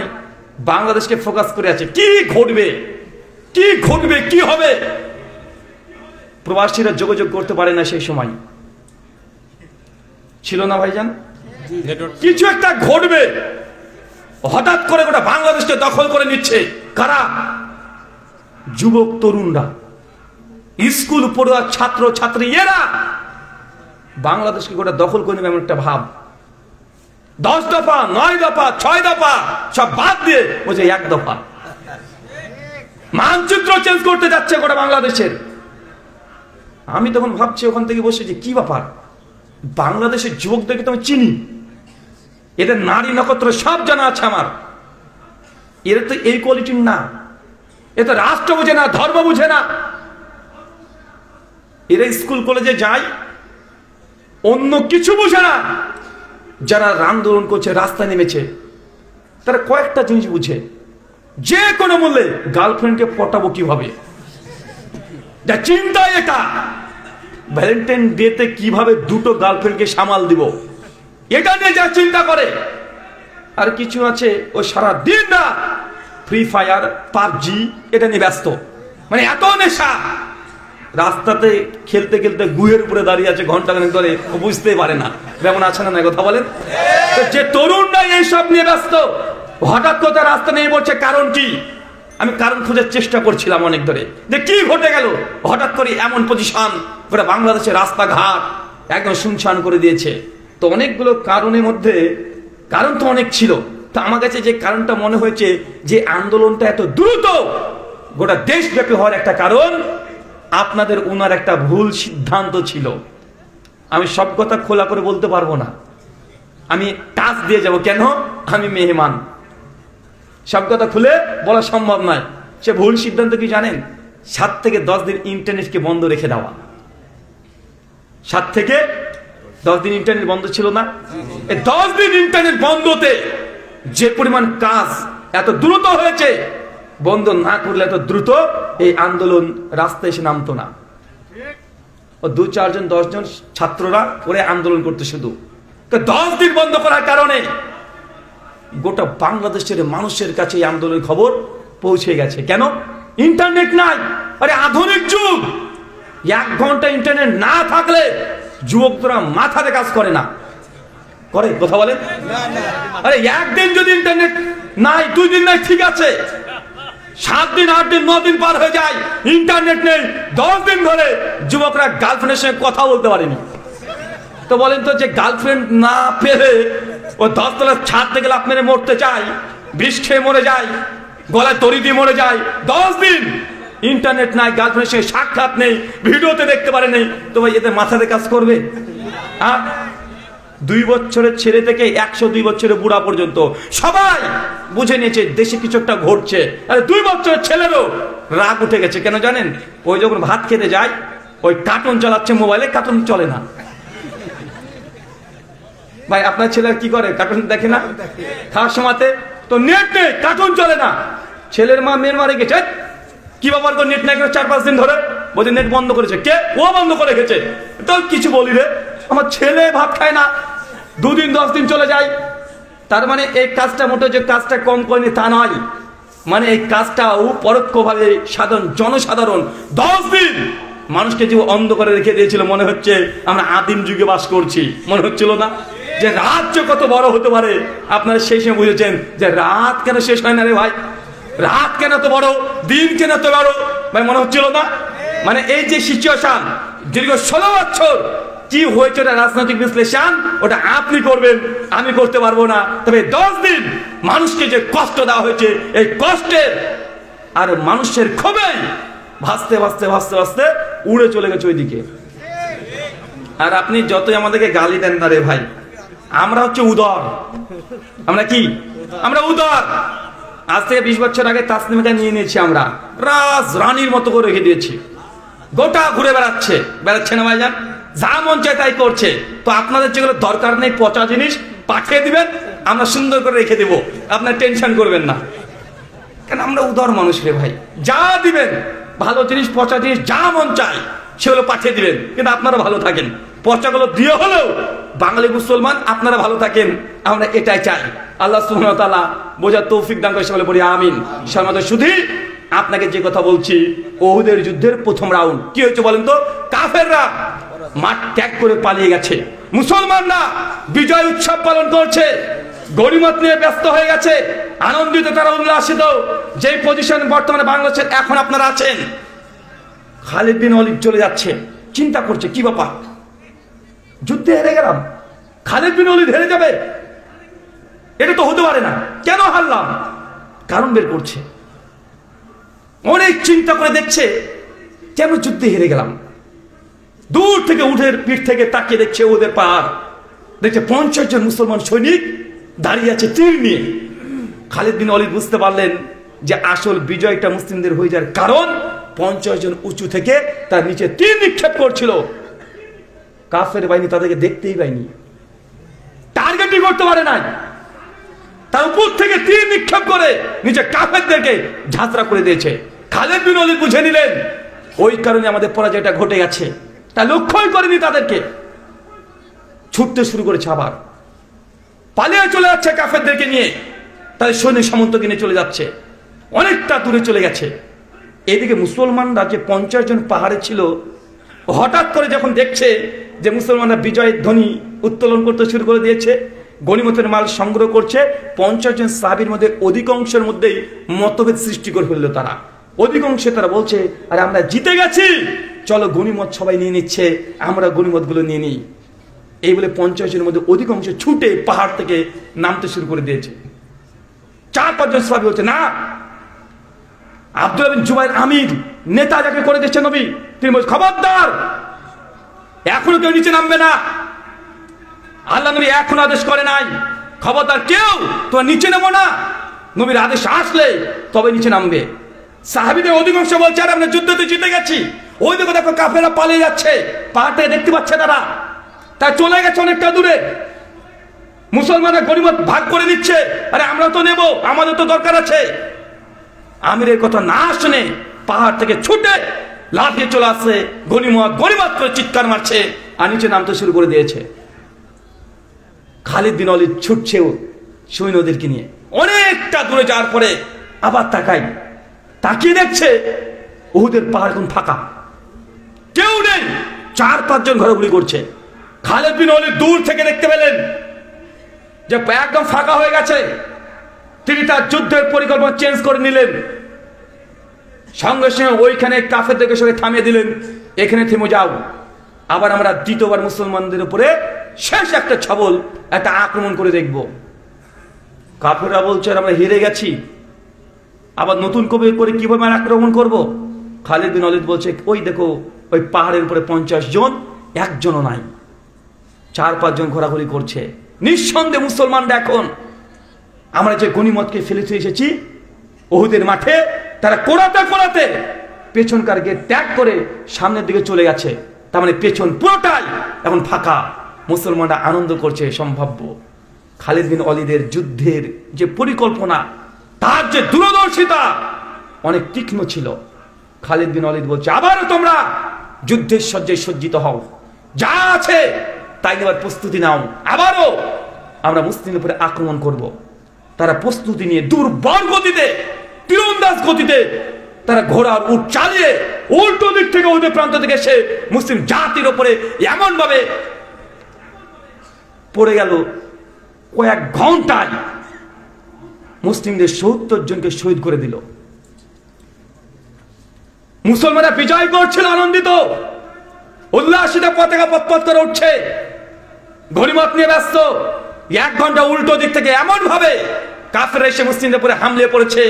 বাংলাদেশকে ফোকাস করে আছে, কি ঘটবে কি ঘটবে কি হবে। প্রবাসীরা যোগাযোগ করতে পারে না সেই সময়, ছিল না ভাইজান? কিছু একটা ঘটবে, হঠাৎ করে গোটা বাংলাদেশকে দখল করে নিচ্ছে কারা? যুবক তরুণরা, স্কুল পড়ুয়া ছাত্র ছাত্রী, এরা বাংলাদেশকে গোটা দখল করে নেবে এমন একটা ভাব। 10 দফা 9 দফা 6 দফা সব বাদ দিয়ে বলছে 1 দফা। মানচিত্র চেঞ্জ করতে যাচ্ছে গোটা বাংলাদেশের। আমি তখন ভাবছি ওখান থেকে বসে যে কি ব্যাপার, বাংলাদেশের যুবকদেরকে তো আমি চিনি, এদের নারী নক্ষত্র সব জানা আছে আমার, এরা তো এই কোয়ালিটির না, এ তো রাষ্ট্র বুঝে না, ধর্ম বুঝে না। এরা স্কুল কলেজে যায়, অন্য কিছু বুঝে না। যারা আন্দোলন করছে, রাস্তায় নেমেছে, তারা কয়েকটা জিনিস বুঝে, যে কোনো মূল্যে গার্লফ্রেন্ডকে পটাবো কিভাবে, যা চিন্তা এটা। ভ্যালেন্টাইন ডেতে কিভাবে 2টো গার্লফ্রেন্ডকে সামাল দিব, এটা নিয়ে যা চিন্তা করে। আর কিছু আছে ও সারা দিন না ফ্রি ফায়ার পাবজি এটা নিয়ে ব্যস্ত, মানে এত নেশা। রাস্তাতে খেলতে খেলতে গুহের উপরে দাঁড়িয়ে আছে ঘন্টাখানেক ধরে, ও বুঝতেই পারে না। যেমন আছে না, কথা বলেন। যে তরুণরা এইসব নিয়ে ব্যস্ত, হঠাৎ করে রাস্তা নিয়ে বলছে কারণ কি? আমি কারণ খোঁজার চেষ্টা করছিলাম অনেক ধরে, যে কি ঘটে গেল হঠাৎ করে এমন পজিশন, গোটা বাংলাদেশের রাস্তাঘাট একদম শুনশান করে দিয়েছে। তো অনেকগুলো কারণের মধ্যে কারণ তো অনেক ছিল, তো আমার কাছে যে কারণটা মনে হয়েছে যে আন্দোলনটা এত দ্রুত গোটা দেশব্যাপী হওয়ার একটা কারণ আপনাদের ওনার একটা ভুল সিদ্ধান্ত ছিল। আমি সব কথা খোলা করে বলতে পারবো না, আমি টাচ দিয়ে যাব, কেন? আমি মেহমান, সব কথা খুলে বলা সম্ভব নয়। সে ভুল সিদ্ধান্ত কি জানেন? 7 থেকে 10 দিন ইন্টারনেটকে বন্ধ রেখে দেওয়া। 7 থেকে 10 দিন ইন্টারনেট বন্ধ ছিল না? এই 10 দিন ইন্টারনেট বন্ধতে যে পরিমাণ কাজ এত দ্রুত হয়েছে, বন্ধ না করলে এত দ্রুত এই আন্দোলন রাস্তায় এসে নামতো না। ও 2-4 জন 10 জন ছাত্ররা ওরা আন্দোলন করতে, শুধু তো 10 দিন বন্ধ করার কারণে গোটা বাংলাদেশের মানুষের কাছে এই আন্দোলনের খবর পৌঁছে গেছে। কেন? ইন্টারনেট নাই। আরে আধুনিক যুগ, 1 ঘন্টা ইন্টারনেট না থাকলে যুবকরা মাথাতে কাজ করে না, করে? কথা বলেন। আরে একদিন যদি ইন্টারনেট নাই, 2 দিন নাই, ঠিক আছে, 7 দিন 8 দিন 9 দিন পার হয়ে যায়, ইন্টারনেট নেই, 10 দিন ধরে যুবকরা গার্লফ্রেন্ডের সঙ্গে কথা বলতে পারেনি। তো বলেন তো, যে গার্লফ্রেন্ড না পেলে ও 10 তলার ছাদ থেকে লাফ মেরে মরতে চায়, বিষ খেয়ে মরে যায়, গলায় দড়ি দিয়ে মরে যায়, 10 দিন ইন্টারনেট নাই, গার্লফ্রেন্ডের সঙ্গে সাক্ষাৎ নেই, ভিডিওতে দেখতে পারে নেই, তো ভাই এতে মাথাতে কাজ করবে? আর 2 বছরের ছেলে থেকে 102 বছরের বুড়া পর্যন্ত সবাই বুঝে নিয়েছে দেশে কিছু একটা ঘটছে। আরে 2 বছরের ছেলেরও রাগ উঠে গেছে। কেন জানেন? ওই যখন ভাত খেতে যায়, ওই কার্টুন চালাচ্ছে মোবাইলে, কার্টুন চলে না। ভাই আপনার ছেলে কি করে? কার্টুন দেখে না? খাওয়ার সময়তে তো নেট নেই, কার্টুন চলে না। ছেলের মা মেয়ের মারে গেছে, কি ব্যাপার তো নেট নাই 4-5 দিন ধরে? বলছে নেট বন্ধ করেছে। কে? ও বন্ধ করে গেছে। তো কিছু বলি রে, আমার ছেলে ভাত খায় না, 2 দিন 10 দিন চলে যায়। তার মানে এই কাজটা মোটে যে কাজটা কম করেনি তা নয়, মানে এই কাজটাও পরোক্ষভাবে জনসাধারণ 10 দিন মানুষকে যে অন্ধ করে রেখে দিয়েছিল। মনে হচ্ছে আমরা আদিম যুগে বাস করছি, মনে হচ্ছিল না যে রাত কত বড় হতে পারে। আপনারা সেই সময় বুঝেছেন যে রাত কেন শেষ হয় না রে ভাই, রাত কেন এত বড়, দিন কেন এত বড়, ভাই মনে হচ্ছিল না? মানে এই যে সিচুয়েশন দীর্ঘ 16 বছর কি হয়েছে, ওটা রাজনৈতিক বিশ্লেষণ ওটা আপনি করবেন, আমি করতে পারবো না। তবে 10 দিন মানুষকে যে কষ্ট দেওয়া হয়েছে, এই কষ্টের আর মানুষের ক্ষোভে ভাসতে ভাসতে ভাসতে ভাসতে উড়ে চলে গেছে ওইদিকে। আর আপনি যতই আমাদেরকে গালি দেন না রে ভাই, আমরা হচ্ছে উদর। আমরা কি? আমরা উদর। আজ থেকে 20 বছর আগে তাসনিমকে নিয়ে নিয়েছি আমরা, রাজ রানীর মতো করে রেখে দিয়েছি। গোটা ঘুরে বেড়াচ্ছে না ভাইজান, যা মন চায় তাই করছে। তো আপনাদের যেগুলো দরকার নেই পচা জিনিস পাঠিয়ে দিবেন, আমরা সুন্দর করে রেখে দেবো, আপনার টেনশন করবেন না। কেন আমরা উদার মানুষ রে ভাই, যা দিবেন ভালো জিনিস পচা জিনিস যা মন চায় সেগুলো পাঠিয়ে দিবেন, কিন্তু আপনারা ভালো থাকেন। পচাগুলো দিয়ে হলেও বাঙালি মুসলমান আপনারা ভালো থাকেন, আমরা এটাই চাই। আল্লাহ সুবহানাহু ওয়া তাআলা বোঝার তৌফিক দান করে, সকলে বলি আমিন। সম্মানিত শুধু আপনাকে যে কথা বলছি, উহুদের যুদ্ধের প্রথম রাউন্ড কি হয়েছে বলেন তো? কাফেররা মাঠ ত্যাগ করে পালিয়ে গেছে, মুসলমানরা বিজয় উৎসব পালন করছে, গনিমত নিয়ে ব্যস্ত হয়ে গেছে, আনন্দিত, তারা উল্লাসিত। যে পজিশন বর্তমানে বাংলাদেশের এখন আপনারা আছেন, খালিদ বিন ওয়ালিদ চলে যাচ্ছে, চিন্তা করছে কি ব্যাপার, যুদ্ধে হেরে গেলাম, খালিদ বিন ওয়ালিদ হেরে যাবে, এটা তো হতে পারে না, কেন হারলাম? কারণ বের করছে, অনেক চিন্তা করে দেখছে কেন যুদ্ধে হেরে গেলাম। দূর থেকে উঠের পিঠ থেকে তাকিয়ে দেখছে ওদের পাহাড়, দেখছে 50 জন মুসলমান সৈনিক দাঁড়িয়ে আছে তীর নিয়ে। খালিদ বিন ওয়ালিদ বুঝতে পারলেন যে আসল বিজয়টা মুসলিমদের হয়ে যাওয়ার কারণ 50 জন উঁচু থেকে তার নিচে তীর নিক্ষেপ করছিল। কাফের বাহিনী তাদেরকে দেখতেই পায়নি, টার্গেটই করতে পারে নাই, তার উপর থেকে তীর নিক্ষেপ করে নিচে কাফেরদেরকে ঝাঁঝরা করে দিয়েছে। খালিদ বিন ওয়ালিদ বুঝে নিলেন ওই কারণে আমাদের পরাজয়টা ঘটে গেছে, তা লক্ষ্যই করেনি তাদেরকে। ছুটতে শুরু করেছে, আবার পালিয়ে চলে যাচ্ছে কাফেরদেরকে নিয়ে, তাদের সৈন্য সামন্তকে নিয়ে চলে যাচ্ছে, অনেকটা দূরে চলে গেছে। এদিকে মুসলমানরা যে 50 জন পাহাড়ে ছিল, হঠাৎ করে যখন দেখছে যে মুসলমানরা বিজয়ের ধ্বনি উত্তোলন করতে শুরু করে দিয়েছে, গনিমতের মাল সংগ্রহ করছে, 50 জন সাহাবীর মধ্যে অধিকাংশের মধ্যেই মতভেদ সৃষ্টি করে ফেললো তারা। অধিকাংশে তারা বলছে আরে আমরা জিতে গেছি, চলো গনিমত সবাই নিয়ে নিচ্ছে, আমরা গনিমত গুলো নিয়ে নিই। এই বলে 50 জনের মধ্যে অধিকাংশ ছুটে পাহাড় থেকে নামতে শুরু করে দিয়েছে। 4-5 জন সাহাবী বলছে না, আব্দুল্লাহ বিন জুবাইর আমির নেতা যাকে করে দিচ্ছে নবী, তিনি বলছে খবরদার, এখনো কেউ নিচে নামবে না, আল্লাহ নবী এখনো আদেশ করে নাই, খবরদার কেউ তোমরা নিচে নেবো না, নবীর আদেশ আসলে তবে নিচে নামবে। সাহাবীদের অধিকাংশ বলছে আর আমরা যুদ্ধতে জিতে গেছি, ওই দেখো দেখো কাফেররা পালিয়ে যাচ্ছে, পাহাড়ে দেখতে পাচ্ছে তারা, তাই চলে গেছে অনেকটা দূরে, মুসলমানরা গনিমত ভাগ করে দিচ্ছে, আরে আমরা তো নেব, আমাদের তো দরকার আছে। আমিরের কথা না শুনে পাহাড় থেকে ছুটে লাফিয়ে চলে আসছে, গনিমত গনিমত করে চিৎকার মারছে আর নিচে নামতে শুরু করে দিয়েছে। খালিদ বিন ওয়ালিদ ছুটছে সৈন্যদেরকে নিয়ে, অনেকটা দূরে যাওয়ার পরে আবার তাকিয়ে দেখছে উহুদের পাহাড় এখন ফাঁকা, কেউ নেই, 4-5 জন ঘোরাঘুরি করছে। খালিদ বিন ওয়ালিদ দূর থেকে দেখতে পেলেন যে একদম ফাঁকা হয়ে গেছে, তিনি তার যুদ্ধের পরিকল্পনা চেঞ্জ করে নিলেন। সঙ্গে সঙ্গে ওইখানে কাফেরদেরকে সঙ্গে থামিয়ে দিলেন, এখানে থেমে যাও, আবার আমরা দ্বিতীয়বার মুসলমানদের উপরে শেষ একটা ছবল, একটা আক্রমণ করে দেখব। কাফেররা বলছে আমরা হেরে গেছি, আবার নতুন করে কিভাবে আক্রমণ করব? খালিদ বিন ওয়ালিদ বলছে ওই দেখো ওই পাহাড়ের উপরে 50 জন, একজনও নাই, 4-5 জন ঘোরাঘুরি করছে। নিঃসন্দেহে মুসলমানরা এখন আমরা যে গনিমতকে ফেলে এসেছি উহুদের মাঠে, তারা কোড়াতে পেছনকার গেট ত্যাগ করে সামনের দিকে চলে গেছে, তার মানে পেছন পুরোটাই এখন ফাঁকা, মুসলমানরা আনন্দ করছে সম্ভাব্য। খালিদ বিন ওয়ালিদের যুদ্ধের যে পরিকল্পনা, তার যে দূরদর্শিতা অনেক তীক্ষ্ণ ছিল। খালিদ বিন ওয়ালিদ বলছে আবারও তোমরা যুদ্ধের সজ্জায় সজ্জিত হও, যা আছে তাই নেবার প্রস্তুতি নাও, আবারও আমরা মুসলিমদের উপরে আক্রমণ করব। তারা প্রস্তুতি নিয়ে দুর্বল গতিতে, তীরন্দাজ গতিতে তারা ঘোড়ার উট চালিয়ে উল্টো দিক থেকে ওদের প্রান্ত থেকে এসে মুসলিম জাতির উপরে এমন ভাবে পড়ে গেল, কয়েক ঘন্টায় মুসলিমদের 70 জনকে শহীদ করে দিল। মুসলমানরা বিজয় করছিল, আনন্দিত, উল্লাসিত, পতাকা পতপত করে উঠছে, গনিমত নিয়ে ব্যস্ত। 1 ঘন্টা উল্টো দিক থেকে এমন ভাবে কাফেররা এসে মুসলিমদের উপরে হামলে পড়েছে,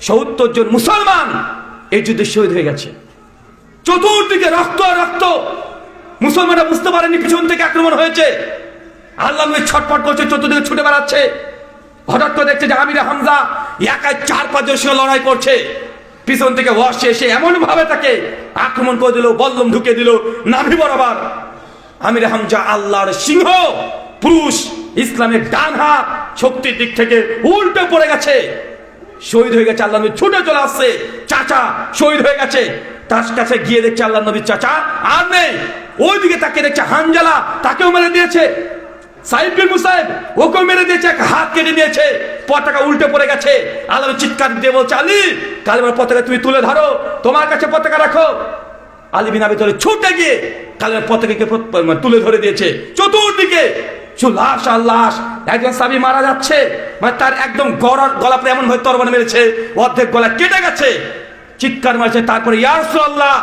70 জন মুসলমান এই যুদ্ধে শহীদ হয়ে গেছে। চতুর্দিকে রক্ত রক্ত, মুসলমানরা বুঝতে পারেনি পিছন থেকে আক্রমণ হয়েছে। আল্লাহ নবী ছটফট করছে, চতুর্দিকে ছুটে বেড়াচ্ছে। হঠাৎ করে দেখছে যে আমির হামজা একাই 4-5 জনের সঙ্গে লড়াই করছে। পিছন থেকে ওয়াসে এসে এমন ভাবে তাকে আক্রমণ করে দিল, বল্লম ঢুকে দিল নাভি বরাবর। আমির হামজা আল্লাহর সিংহ পুরুষ, ইসলামের ডান হাত, শক্তির দিক থেকে উল্টে পড়ে গেছে, শহীদ হয়ে গেছে। আল্লাহ নবী ছুটে চলে আসছে, চাচা শহীদ হয়ে গেছে। তার কাছে গিয়ে দেখছে আল্লাহ নবীর চাচা আর নেই। ওইদিকে তাকে দেখছে হানজালা, তাকেও মেরে দিয়েছে। সাইদ বিন মুসাইব ওকেও মেরে দিয়েছে, এক হাত কেটে দিয়েছে, পতাকা উল্টে পড়ে গেছে। আল্লাহ চিৎকার দিয়ে বলছে, আলী কালেমার পতাকা তুমি তুলে ধরো, তোমার কাছে পতাকা রাখো। আলী বিন আবি তালিব ছুটে গিয়ে কালেমার পতাকাকে তুলে ধরে দিয়েছে। চতুর্দিকে লাশ আর লাশ, একজন সাহাবী মারা যাচ্ছে, মানে তার একদম গলা পরে এমন ভাবে তরবারি মেরেছে অর্ধেক গলা কেটে গেছে, চিৎকার মারছে। তারপরে ইয়া রাসূলুল্লাহ,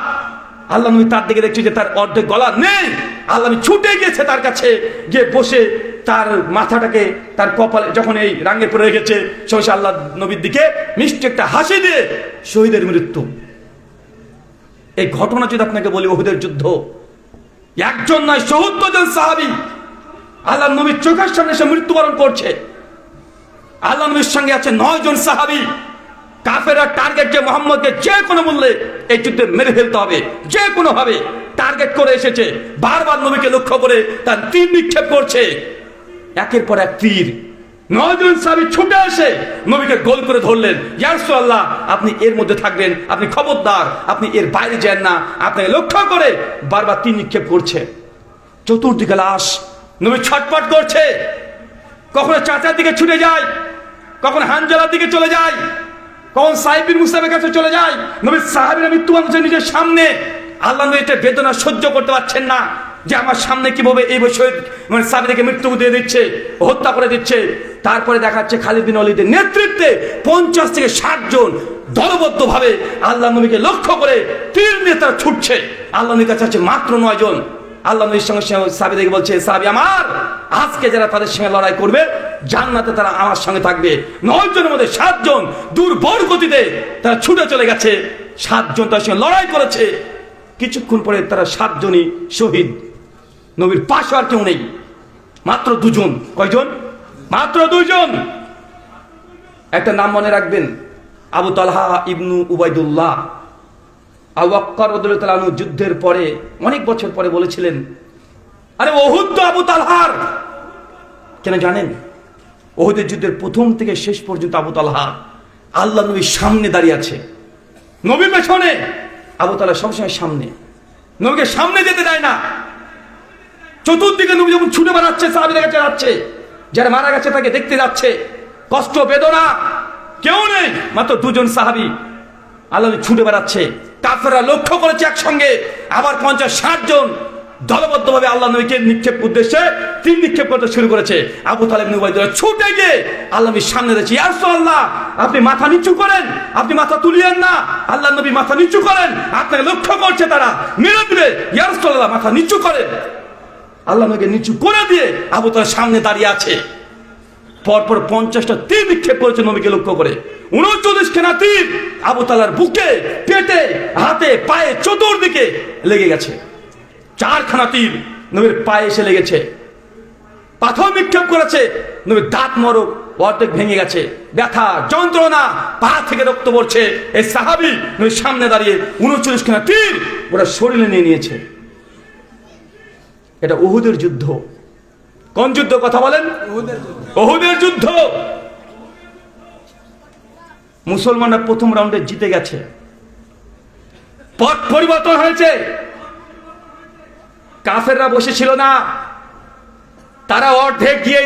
আল্লাহ নবী তার দিকে দেখছে যে তার অর্ধেক গলা নেই। আল্লাহ নবী ছুটে গিয়েছে তার কাছে, গিয়ে বসে তার মাথাটাকে তার কপালে যখন এই রাঙ্গে পড়ে রেখেছে, সহসা আল্লাহ নবীর দিকে মিষ্টি একটা হাসি দিয়ে শহীদের মৃত্যু। এই ঘটনা যদি আপনাকে বলি, উহুদের যুদ্ধ, একজন নয় ৭০ জন সাহাবী আল্লাহ নবীর চোখের সামনে সে মৃত্যুবরণ করছে। আল্লাহ নবীর সঙ্গে আছে 9 জন সাহাবী। কাফেররা টার্গেট যে মুহাম্মদকে যে কোনো মূল্যে এই যুদ্ধে মেরে ফেলতে হবে, যে কোনো ভাবে টার্গেট করে এসেছে। বারবার নবীকে লক্ষ্য করে তার তীর নিক্ষেপ করছে, একের পর এক তীর। 9 জন সাহাবী ছুটে এসে নবীকে গোল করে ধরলেন, ইয়া রাসূলুল্লাহ আপনি এর মধ্যে থাকবেন, আপনি খবরদার, আপনি এর বাইরে যান না। আপনাকে লক্ষ্য করে বারবার তীর নিক্ষেপ করছে। চতুর্দিকে লাশ, নবী ছটফট করছে, কখনো চাচার দিকে ছুটে যায়, কখনো হানজালার দিকে চলে যায়, কখন সাইদ বিন মুসাইবের কাছে চলে যায়। নবীর সাহাবীরা মৃত্যুবরণ করছে নিজের সামনে। আল্লাহ নবী এটা বেদনা সহ্য করতে পারছেন না যে আমার সামনে কিভাবে এই বছর মানে সাহাবীদেরকে মৃত্যু দিয়ে দিচ্ছে, হত্যা করে দিচ্ছে। তারপরে দেখাচ্ছে খালিদ বিন ওয়ালিদের নেতৃত্বে 50 থেকে 60 জন দলবদ্ধভাবে আল্লাহ নবীকে লক্ষ্য করে তীর নিয়ে তারা ছুটছে। আল্লাহ নবীর কাছে আছে মাত্র 9 জন। আল্লাহ নবীর সঙ্গে সাহাবীদেরকে বলছে, সাহাবী আমার, আজকে যারা তাদের সঙ্গে লড়াই করবে জান্নাতে তারা আমার সঙ্গে থাকবে। 9 জনের মধ্যে 7 জন দুর্বল গতিতে তারা ছুটে চলে গেছে, 7 জন তার সঙ্গে লড়াই করেছে। কিছুক্ষণ পরে তারা 7 জনই শহীদ। নবীর পাশে আর কেউ নেই, মাত্র 2 জন। কয়জন? মাত্র 2 জন। একটা নাম মনে রাখবেন, আবু তালহা ইবনু উবাইদুল্লাহ। আবু বকর রাদিয়াল্লাহু আনহু যুদ্ধের পরে অনেক বছর পরে বলেছিলেন, আরে উহুদ তো আবু তালহার। কেন জানেন? উহুদের যুদ্ধের প্রথম থেকে শেষ পর্যন্ত আবু তালহা আল্লাহ নবীর সামনে দাঁড়িয়ে আছে, নবীর পেছনে। আবু তালহা সবসময় সামনে, নবীকে সামনে যেতে দেয় না। চতুর্দিকে নবী যখন ছুটে বেড়াচ্ছে, সাহাবীদের কাছে যাচ্ছে, যারা মারা গেছে তাকে দেখতে যাচ্ছে, কষ্ট বেদনা কেউ নেই, মাত্র 2 জন সাহাবী। আল্লাহ ছুটে বেড়াচ্ছে, কাফেররা লক্ষ্য করেছে একসঙ্গে, আবার 50-60 জন দলবদ্ধভাবে আল্লাহ নবীকে নিক্ষেপ উদ্দেশ্যে তীর নিক্ষেপ করতে শুরু করেছে। আবু তালেব ইবনে উবাইদুল্লাহ ছুটে গিয়ে আল্লাহ নবীর সামনে দিয়েছে, ইয়া রাসূলুল্লাহ আপনি মাথা নিচু করেন, আপনি মাথা তুলিয়েন না। আল্লাহ নবী মাথা নিচু করেন, আপনাকে লক্ষ্য করছে, তারা মেরে দিবে। ইয়া রাসূলুল্লাহ মাথা নিচু করেন। আল্লাহ নবীকে নিচু করে দিয়ে আবু তালেব সামনে দাঁড়িয়ে আছে। পরপর 50টা তীর নিক্ষেপ করেছে নবীকে লক্ষ্য করে। 39 খানা তীর আবু তালহার বুকে, পেটে, হাতে, পায়ে, চতুর্দিকে লেগে গেছে। 4 খানা তীর নবীর পায়ে এসে লেগেছে। পাথর নিক্ষেপ করেছে, নবীর দাঁত মরক অর্ধেক ভেঙে গেছে, ব্যথা যন্ত্রণা, পা থেকে রক্ত পড়ছে। এই সাহাবী নবীর সামনে দাঁড়িয়ে 39 খানা তীর ওরা শরীরে নিয়ে নিয়েছে। এটা উহুদের যুদ্ধ। কোন যুদ্ধ কথা বলেন? উহুদের যুদ্ধ। মুসলমানরা প্রথম রাউন্ডে জিতে গেছে, পথ পরিবর্তন হয়েছে। কাফেররা বসেছিল না, তারা অর্ধেক গিয়ে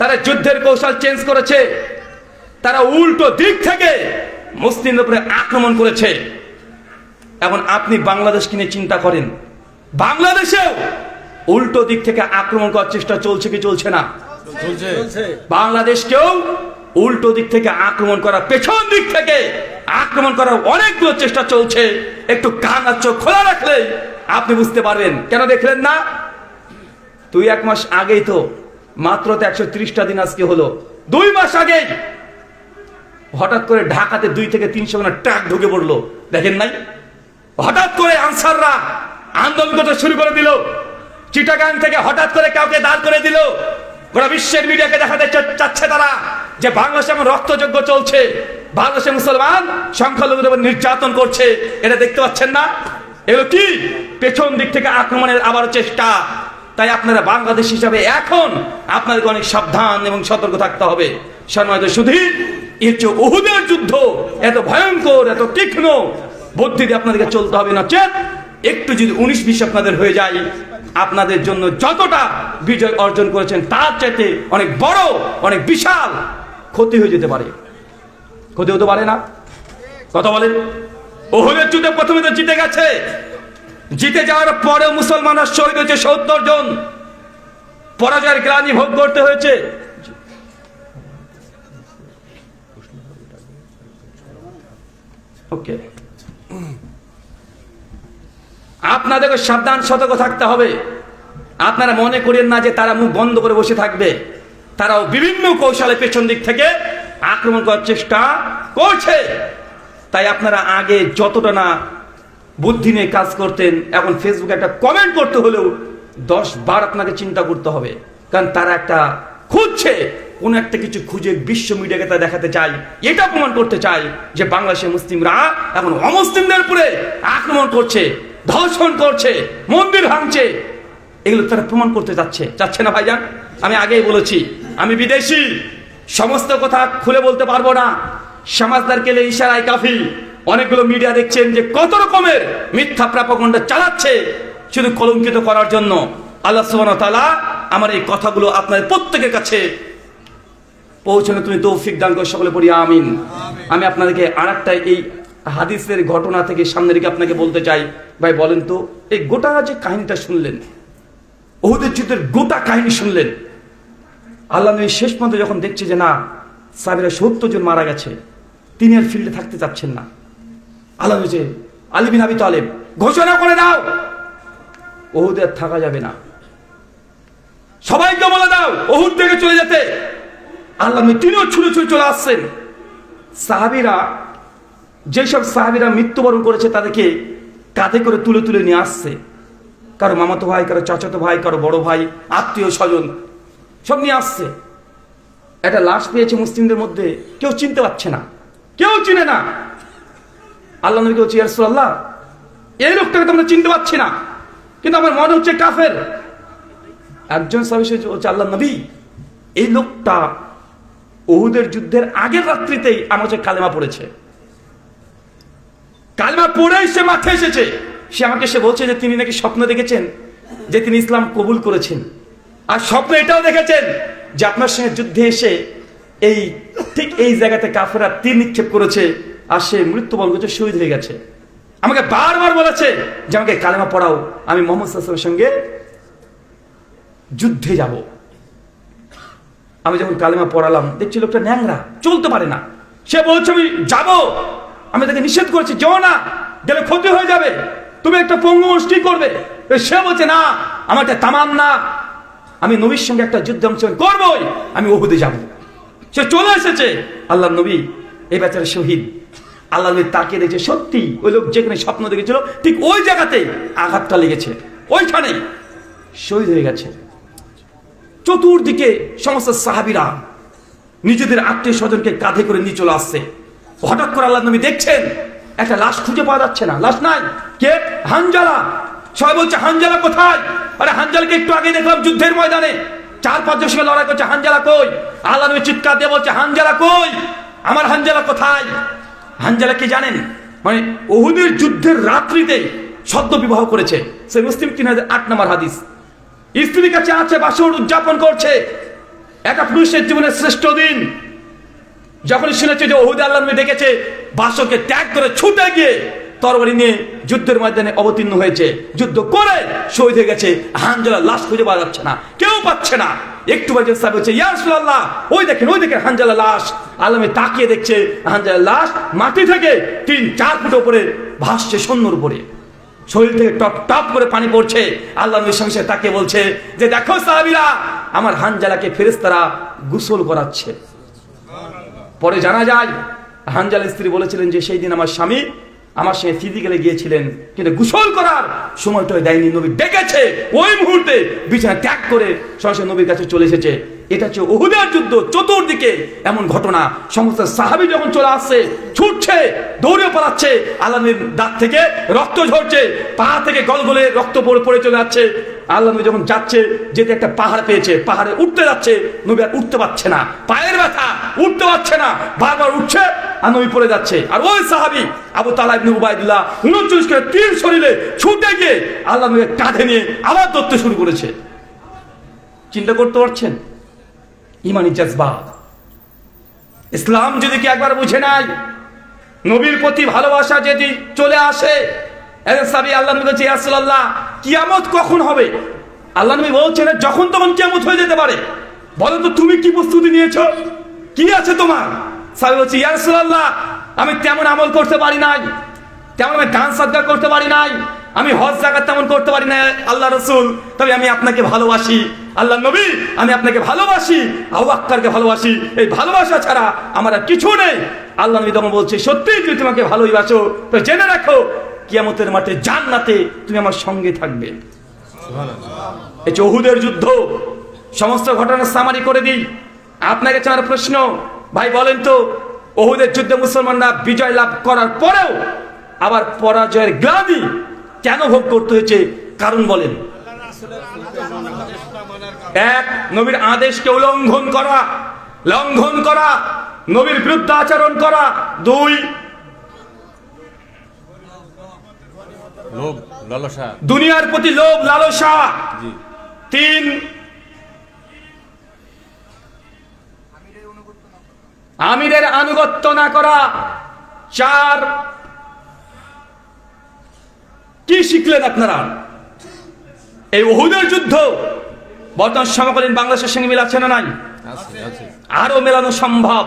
তারা যুদ্ধের কৌশল চেঞ্জ করেছে। তারা উল্টো দিক থেকে মুসলিমদের উপরে আক্রমণ করেছে। এখন আপনি বাংলাদেশকে নিয়ে চিন্তা করেন, বাংলাদেশেও উল্টো দিক থেকে আক্রমণ করার চেষ্টা চলছে কি চলছে না? চলছে। বাংলাদেশকেও উল্টো দিক থেকে আক্রমণ করা, পেছন দিক থেকে আক্রমণ করার অনেকগুলো চেষ্টা চলছে। একটু কান আর চোখ খোলা রাখলে আপনি বুঝতে পারবেন। কেন দেখলেন না? 2-1 মাস আগেই তো, মাত্র তো 130টা দিন আজকে হলো, 2 মাস আগেই হঠাৎ করে ঢাকাতে 2 থেকে 300 খানা ট্রাক ঢুকে পড়লো, দেখেন নাই? হঠাৎ করে আনসাররা আন্দোলন করতে শুরু করে দিল। চিটাগাং থেকে হঠাৎ করে কাউকে দাঁড় করে দিল, গোটা বিশ্বের মিডিয়াকে দেখাতে চাচ্ছে তারা যে বাংলাদেশে এমন রক্তযজ্ঞ চলছে, বাংলাদেশে মুসলমান সংখ্যালঘুদের উপর নির্যাতন করছে। এটা দেখতে পাচ্ছেন না? এগুলো কি? পেছন দিক থেকে আক্রমণের আবার চেষ্টা। তাই আপনারা বাংলাদেশ হিসাবে এখন আপনাদেরকে অনেক সাবধান এবং সতর্ক থাকতে হবে। সম্মানিত শুধু এর চেয়ে উহুদের যুদ্ধ এত ভয়ঙ্কর, এত তীক্ষ্ণ বুদ্ধি দিয়ে আপনাদেরকে চলতে হবে, না চেত একটু যদি 19-20 আপনাদের হয়ে যায়, আপনাদের জন্য যতটা বিজয় অর্জন করেছেন তার চাইতে অনেক বড়, অনেক বিশাল ক্ষতি হয়ে যেতে পারে। ক্ষতি হতে পারে না? কথা বলেন। উহুদের যুদ্ধে প্রথমে তো জিতে গেছে, জিতে যাওয়ার পরেও মুসলমানরা শহীদ হয়েছে 70 জন, পরাজয়ের গ্লানি ভোগ করতে হয়েছে। ওকে, আপনাদেরকে সাবধান সতর্ক থাকতে হবে। আপনারা মনে করেন না যে তারা মুখ বন্ধ করে বসে থাকবে, তারাও বিভিন্ন কৌশলে পেছন দিক থেকে আক্রমণ করার চেষ্টা করছে। তাই আপনারা আগে যতটা না বুদ্ধি নিয়ে কাজ করতেন, এখন ফেসবুকে একটা কমেন্ট করতে হলেও 10 বার আপনাকে চিন্তা করতে হবে। কারণ তারা একটা খুঁজছে, কোন একটা কিছু খুঁজে বিশ্ব মিডিয়াকে তা দেখাতে চাই, এটা প্রমাণ করতে চাই যে বাংলাদেশের মুসলিমরা এখন অমুসলিমদের উপরে আক্রমণ করছে, ধর্ষণ করছে, মন্দির ভাঙছে। এগুলো তারা প্রমাণ করতে চাচ্ছে না ভাইজান। আমি আগেই বলেছি, আমি বিদেশি, সমস্ত কথা খুলে বলতে পারবো না। সমাজদার কেলে ইশারায় কাফি। অনেকগুলো মিডিয়া দেখছেন যে কত রকমের মিথ্যা প্রপাগান্ডা চালাচ্ছে শুধু কলঙ্কিত করার জন্য। আল্লাহ সুবহানাহু ওয়া তাআলা আমার এই কথাগুলো আপনাদের প্রত্যেকের কাছে পৌঁছানো তুমি তৌফিক দান করে সকলে পড়ি আমিন। আমি আপনাদেরকে আরেকটা এই হাদিসের ঘটনা থেকে সামনে রেখে আপনাকে বলতে চাই। ভাই বলেন তো, এই গোটা যে কাহিনীটা শুনলেন, উহুদের যুদ্ধের গোটা কাহিনী শুনলেন, আল্লাহ নবী শেষ পর্যন্ত যখন দেখছে যে না সাহাবীরা 70 জন মারা গেছে, তিনি আর ফিল্ডে থাকতে চাচ্ছেন না। আল্লাহ নবী আলী বিন আবি তালেব ঘোষণা করে দাও উহুদে আর থাকা যাবে না, সবাইকে বলে দাও উহুদ থেকে চলে যেতে। আল্লাহ নবী তিনিও ছুটে ছুটে চলে আসছেন। সাহাবীরা, যেসব সাহাবীরা মৃত্যুবরণ করেছে তাদেরকে কাঁধে করে তুলে তুলে নিয়ে আসছে, কারো মামাতো ভাই, কারো চাচাতো ভাই, কারো বড় ভাই, আত্মীয় স্বজন সব নিয়ে আসছে। একটা লাশ পেয়েছে মুসলিমদের মধ্যে, কেউ চিনতে পারছে না, কেউ চিনে না। আল্লাহ নবীকে বলছে, ইয়া রাসূলুল্লাহ, এই লোকটাকে তো আমরা চিনতে পারছি না, কিন্তু আমার মনে হচ্ছে কাফের। একজন সাহাবী বলছে, আল্লাহ নবী, এই লোকটা উহুদের যুদ্ধের আগের রাত্রিতেই আমার কাছে কালেমা পড়েছে, কালেমা পড়েই সে মাঠে এসেছে। সে আমাকে বলছে যে তিনি নাকি স্বপ্ন দেখেছেন যে তিনি ইসলাম কবুল করেছেন, আর স্বপ্ন এটাও দেখেছেন যে আপনার সঙ্গে যুদ্ধে এসে ঠিক এই জায়গাতে কাফেররা তীর নিক্ষেপ করেছে, আর সে মৃত্যুবরণ করেছে, শহীদ হয়ে গেছে। আমাকে বারবার বলেছে যে আমাকে কালেমা পড়াও, আমি মুহাম্মদ সাল্লাল্লাহু আলাইহি ওয়াসাল্লামের সঙ্গে যুদ্ধে যাব। আমি যখন কালেমা পড়ালাম, দেখছি লোকটা ন্যাংরা, চলতে পারে না। সে বলছে আমি যাব, আমি তাকে নিষেধ করেছি, যাও না, গেলে ক্ষতি হয়ে যাবে, তুমি একটা পঙ্গু মুষ্টি করবে। সে বলছে না, আমার একটা তামান্না, আমি নবীর সঙ্গে একটা যুদ্ধ অংশগ্রহণ করবই, আমি উহুদে যাব। সে চলে এসেছে। আল্লাহ নবী এই বেচারা শহীদ। আল্লাহ নবী তাকিয়ে দেখছে, সত্যি ওই লোক যেখানে স্বপ্ন দেখেছিল ঠিক ওই জায়গাতে আঘাতটা লেগেছে, ওইখানেই শহীদ হয়ে গেছে। চতুর্দিকে সমস্ত সাহাবীরা নিজেদের আত্মীয় স্বজনকে কাঁধে করে নিয়ে চলে আসছে। হঠাৎ করে আল্লাহ নবী দেখছেন একটা লাশ খুঁজে পাওয়া যাচ্ছে না, লাশ নাই। কে? হানজালা। সবাই বলছে হানজালা কোথায়? আরে হানজালাকে একটু আগে দেখলাম যুদ্ধের ময়দানে 4-5 জনের সঙ্গে লড়াই করছে, হানজালা কই? আল্লাহ নবী চিৎকার দিয়ে বলছে, হানজালা কই? আমার হানজালা কোথায়? হানজালা কি জানেন? মানে উহুদের যুদ্ধের রাত্রিতে সদ্য বিবাহ করেছে। সে মুসলিম 3008 নম্বর হাদিস। স্ত্রীর কাছে আছে, বাসর উদযাপন করছে। একটা পুরুষের জীবনের শ্রেষ্ঠ দিন। যখন শুনেছে যে উহুদে আল্লাহ নবী ডেকেছে, বাসরকে ত্যাগ করে ছুটে গিয়ে তরবারি নিয়ে যুদ্ধের ময়দানে অবতীর্ণ হয়েছে, যুদ্ধ করে শহীদ হয়ে গেছে। হানজালার লাশ খুঁজে পাওয়া যাচ্ছে না, কেউ পাচ্ছে না। একটু বাজে সাহেব বলছে, ইয়া রাসূলুল্লাহ, ওই দেখেন হানজালার লাশ। আল্লাহ নবী তাকিয়ে দেখছে হানজালার লাশ মাটি থেকে 3-4 ফুট উপরে ভাসছে, শূন্যর উপরে, শরীর থেকে টপ টপ করে পানি পড়ছে। আল্লাহ নবীর সঙ্গে তাকিয়ে বলছে যে দেখো সাহাবীরা, আমার হানজালাকে ফেরেশতারা গোসল করাচ্ছে। পরে জানা যায় হানজালার স্ত্রী বলেছিলেন যে সেই দিন আমার স্বামী আমার সঙ্গে ফিজিক্যালে গিয়েছিলেন, কিন্তু গোসল করার সময়টা দেয়নি। নবী ডেকেছে, ওই মুহূর্তে বিছানা ত্যাগ করে সরাসরি নবীর কাছে চলে এসেছে। এটা হচ্ছে উহুদের যুদ্ধ। চতুর্দিকে এমন ঘটনা, সমস্ত সাহাবী যখন চলে আসছে, ছুটছে, দৌড়ে পালাচ্ছে, আল্লাহ নবীর দাঁত থেকে রক্ত ঝরছে, পা থেকে গলগলে রক্ত পড়ে চলে যাচ্ছে। আল্লাহ নবী যখন যাচ্ছে, যেতে একটা পাহাড় পেয়েছে, পাহাড়ে উঠতে যাচ্ছে, নবী আর উঠতে পারছে না, পায়ের ব্যথা, উঠতে পারছে না, বারবার উঠছে আর নবী পড়ে যাচ্ছে। আর ওই সাহাবী আবু তালহা ইবনে উবাইদুল্লাহ 39 করে তীর শরীরে ছুটে গিয়ে আল্লাহ নবীকে কাঁধে নিয়ে আবার দৌড়তে শুরু করেছে। চিন্তা করতে পারছেন ইমানি জজবাত। ইসলাম যদি কি একবার বুঝে নাই, নবীর প্রতি ভালোবাসা যদি চলে আসে, আল্লাহ নবী বলছে, ইয়া রাসূলুল্লাহ, কিয়ামত কখন হবে? আল্লাহ নবী বলছেন, যখন তখন কিয়ামত হয়ে যেতে পারে। বলো তো তুমি কি প্রস্তুতি নিয়েছো, কি আছে তোমার? সাহাবী বলছে, ইয়া রাসূলুল্লাহ, আমি তেমন আমল করতে পারি নাই, তেমন আমি দান সাদকা করতে পারি নাই, আমি হজ যাকাত তেমন করতে পারি না আল্লাহ রাসূল, তবে আমি আপনাকে ভালোবাসি। আল্লাহ নবী, আমি আপনাকে ভালোবাসি, আবু বকরকে ভালোবাসি, এই ভালোবাসা ছাড়া আমার আর কিছু নেই। আল্লাহ নবী তখন বলছে, সত্যি তুমি তোমাকে ভালোবাসো, তো জেনে রাখো কিয়ামতের মাঠে জান্নাতে তুমি আমার সঙ্গে থাকবে। এই যে উহুদের যুদ্ধ, সমস্ত ঘটনা সামারি করে দিই। আপনাকে আমার প্রশ্ন, ভাই বলেন তো, উহুদের যুদ্ধে মুসলমানরা বিজয় লাভ করার পরেও আবার পরাজয়ের গ্লানি কেন ভোগ করতে হয়েছে? কারণ বলেন। এক, নবীর আদেশকে উল্লঙ্ঘন করা, নবীর বিরুদ্ধে আচরণ করা। দুই, লোভ লালসা, দুনিয়ার প্রতি লোভ লালসা। তিন, আমিরের আনুগত্য না করা। চার, কি শিখলেন আপনারা? এই উহুদের যুদ্ধ বর্তমান সমকালীন বাংলাদেশের সঙ্গে মিল আছে না নাই? আরো মেলানো সম্ভব।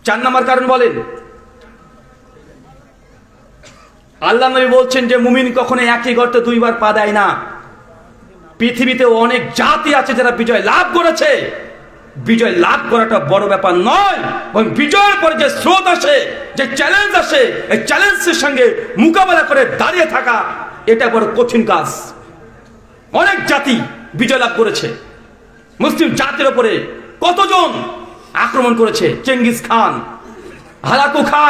4 নম্বর কারণ বলেন, আল্লাহ নবী বলছেন যে মুমিন কখনো একই গর্তে 2 বার পা দেয় না। পৃথিবীতে অনেক জাতি আছে যারা বিজয় লাভ করেছে। বিজয় লাভ করাটা বড় ব্যাপার নয়, এবং বিজয়ের পরে যে স্রোত আসে, যে চ্যালেঞ্জ আসে, এই চ্যালেঞ্জের সঙ্গে মোকাবেলা করে দাঁড়িয়ে থাকা, এটা বড় কঠিন কাজ। অনেক জাতি বিজয় লাভ করেছে। মুসলিম জাতির উপরে কতজন আক্রমণ করেছে? চেঙ্গিস খান, হালাকু খা,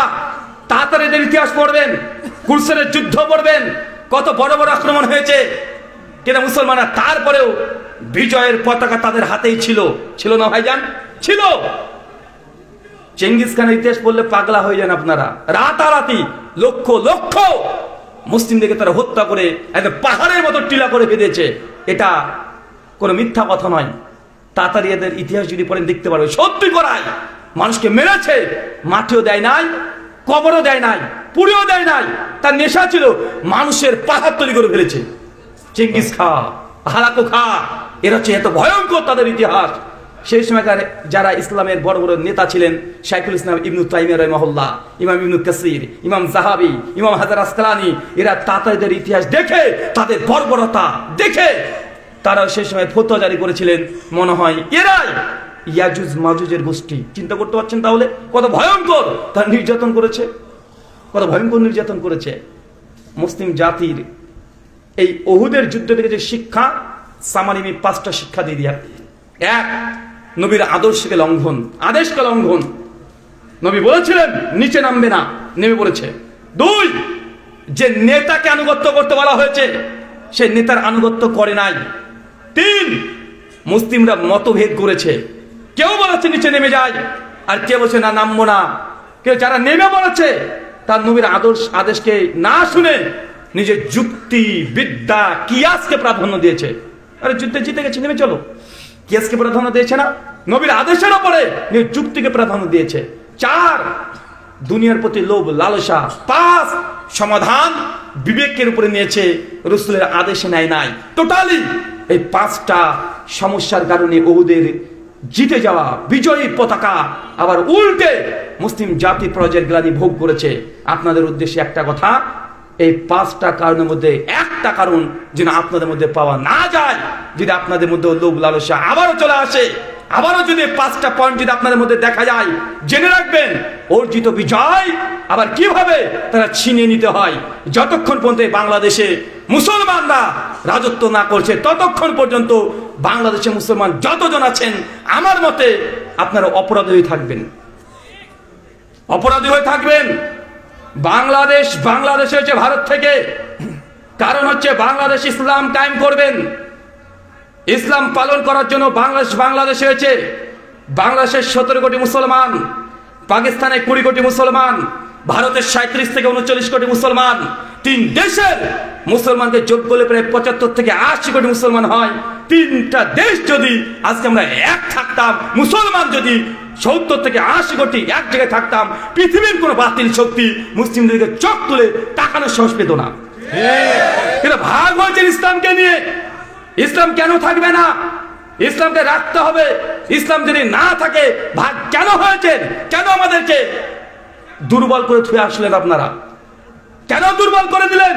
তাতারীদের ইতিহাস পড়বেন, কুরসেনের যুদ্ধ পড়বেন, কত বড় বড় আক্রমণ হয়েছে। কিন্তু মুসলমানরা তারপরেও বিজয়ের পতাকা তাদের হাতেই ছিল না ভাইজান? ছিল। চেঙ্গিস খানের ইতিহাস বললে পাগলা হয়ে যান আপনারা। রাতারাতি লক্ষ লক্ষ মুসলিমদেরকে তারা হত্যা করে একদম পাহাড়ের মতো টিলা করে বেঁধেছে। এটা কোনো মিথ্যা কথা নয়। তাতারী এদের ইতিহাস যদি পড়েন দেখতে পারবে, সত্যি করায় মানুষকে মেরেছে, মাটিও দেয় নাই, কবরও দেয় নাই, পুড়েও দেয় নাই। তার নেশা ছিল মানুষের পাহাড় তৈরি করে ফেলেছে। চেঙ্গিস খা, হালাকু খা, এরা হচ্ছে এত ভয়ঙ্কর তাদের ইতিহাস। সেই সময়কার যারা ইসলামের বড় বড় নেতা ছিলেন, শাইখুল ইসলাম ইবনু তাইমিয়া রাহিমাহুল্লাহ, ইমাম ইবনু কাসির, ইমাম জাহাবি, ইমাম হাজার আসকালানি, এরা তাতারীদের ইতিহাস দেখে, তাদের বর্বরতা দেখে তারা সেই সময় ফতোয়া জারি করেছিলেন, মনে হয় এরাই ইয়াজুজ মাজুজের গোষ্ঠী। চিন্তা করতে পারছেন তাহলে কত ভয়ঙ্কর তার নির্যাতন করেছে, কত ভয়ঙ্কর নির্যাতন করেছে মুসলিম জাতির। এই উহুদের যুদ্ধ থেকে যে শিক্ষা, সামারি আমি 5টা শিক্ষা দিয়ে দিয়া। 1, নবীর আদর্শকে লঙ্ঘন, আদেশকে লঙ্ঘন। নবী বলেছিলেন নিচে নামবে না, নেমে পড়েছে। 2, যে নেতাকে আনুগত্য করতে বলা হয়েছে সেই নেতার আনুগত্য করে নাই। 3, মুসলিমরা মতভেদ করেছে, কেউ বলেছে নিচে নেমে যায়, আর কেউ বলছে না নামবো না। কেউ যারা নেমে পড়েছে তার নবীর আদেশকে না শুনে নিজের যুক্তি, বিদ্যা, কিয়াসকে প্রাধান্য দিয়েছে। আরে যুদ্ধে জিতে গেছে, নেমে চলো। কিয়াসকে প্রাধান্য দিয়েছে না, নবীর আদেশের উপরে নিজের যুক্তিকে প্রাধান্য দিয়েছে। 4, দুনিয়ার প্রতি লোভ লালসা। 5, সমাধান বিবেকের উপরে নিয়েছে, রাসূলের আদেশে নেয় নাই। টোটালি এই 5টা সমস্যার কারণে উহুদের জিতে যাওয়া বিজয়ী পতাকা আবার উল্টে মুসলিম জাতি পরাজয়ের গ্লানি ভোগ করেছে। আপনাদের উদ্দেশ্যে একটা কথা, এই 5টা কারণের মধ্যে একটা কারণ যেন আপনাদের মধ্যে পাওয়া না যায়। যদি আপনাদের মধ্যে লোভ লালসা আবারও চলে আসে, আবারও যদি 5টা পয়েন্ট যদি আপনাদের মধ্যে দেখা যায়, জেনে রাখবেন অর্জিত বিজয় আবার কিভাবে তারা ছিনিয়ে নিতে হয়। যতক্ষণ পর্যন্ত বাংলাদেশে মুসলমানরা রাজত্ব না করছে ততক্ষণ পর্যন্ত বাংলাদেশে মুসলমান যতজন আছেন আমার মতে আপনারা অপরাধী হয়ে থাকবেন, অপরাধী হয়ে থাকবেন। বাংলাদেশ হচ্ছে ভারত থেকে, কারণ হচ্ছে বাংলাদেশ ইসলাম কায়েম করবেন, ইসলাম পালন করার জন্য বাংলাদেশ হয়েছে। বাংলাদেশের 17 কোটি মুসলমান, পাকিস্তানে 20 কোটি মুসলমান, ভারতের 37 থেকে 39 কোটি মুসলমান। 3 দেশের মুসলমানকে যোগ করলে প্রায় 75 থেকে 80 কোটি মুসলমান হয়। 3টা দেশ যদি আজকে আমরা এক থাকতাম, মুসলমান যদি 70 থেকে 80 কোটি এক জায়গায় থাকতাম, পৃথিবীর কোন বাতিল শক্তি মুসলিমদেরকে চোখ তুলে তাকানোর সাহস পেত না। কিন্তু ভাগ হয়েছে ইসলামকে নিয়ে। ইসলাম কেন থাকবে না? ইসলামকে রাখতে হবে। ইসলাম যদি না থাকে ভাগ কেন হয়েছে? কেন আমাদেরকে দুর্বল করে থুয়ে আসলেন আপনারা? কেন দুর্বল করে দিলেন?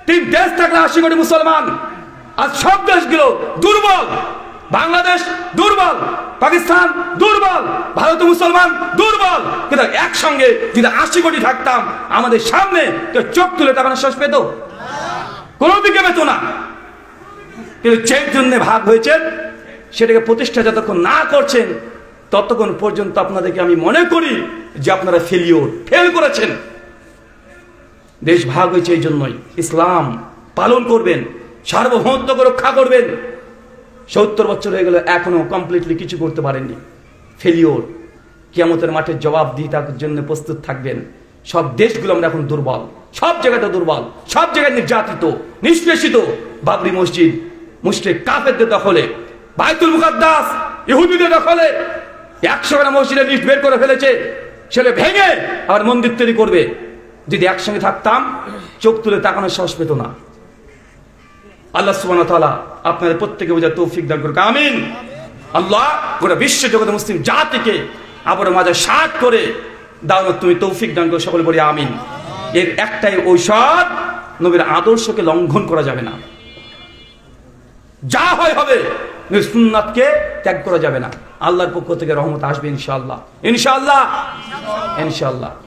3 দেশ থাকলে 80 কোটি মুসলমান, আর সব দেশগুলো দুর্বল। বাংলাদেশ দুর্বল, পাকিস্তান দুর্বল, ভারত মুসলমান দুর্বল। কিন্তু একসঙ্গে যদি 80 কোটি থাকতাম আমাদের সামনে কেউ চোখ তুলে তাকানোর সাহস পেত? কোনো দিকে পেত না। কিন্তু যে জন্য ভাগ হয়েছে সেটাকে প্রতিষ্ঠা যতক্ষণ না করছেন ততক্ষণ পর্যন্ত আপনাদেরকে আমি মনে করি যে আপনারা ফেল করেছেন। দেশ ভাগ হয়েছে এই জন্যই। ইসলাম পালন করবেন, সার্বভৌমত্বকে রক্ষা করবেন। 70 বছর হয়ে গেল এখনো কমপ্লিটলি কিছু করতে পারেননি। ফেলিওর। কিয়ামতের মাঠে জবাব দিয়ে তার জন্য প্রস্তুত থাকবেন। সব দেশগুলো আমরা এখন দুর্বল, সব জায়গাতে দুর্বল, সব জায়গায় নির্যাতিত, নিষ্পেষিত। বাবরি মসজিদ মুশরিক কাফেরদের দখলে, বাইতুল মুকাদ্দাস ইহুদিদের দখলে। 100 মসজিদের লিস্ট বের করে ফেলেছে, সেটা ভেঙে আবার মন্দির তৈরি করবে। যদি একসঙ্গে থাকতাম চোখ তুলে তাকানোর সাহস পেত না। আল্লাহ সুবহানাহু ওয়া তাআলা আপনাদের প্রত্যেককে বোঝার তৌফিক দান করুক, আমিন। আল্লাহ গোটা বিশ্ব জগতের মুসলিম জাতিকে আবার মাঝে সাথ করে দাও, তুমি তৌফিক দান করো, সকলে বলি আমিন। এর একটাই ঔষধ, নবীর আদর্শকে লঙ্ঘন করা যাবে না। যা হয় হবে, সুন্নাতকে ত্যাগ করা যাবে না। আল্লাহর পক্ষ থেকে রহমত আসবে ইনশাআল্লাহ, ইনশাআল্লাহ, ইনশাআল্লাহ।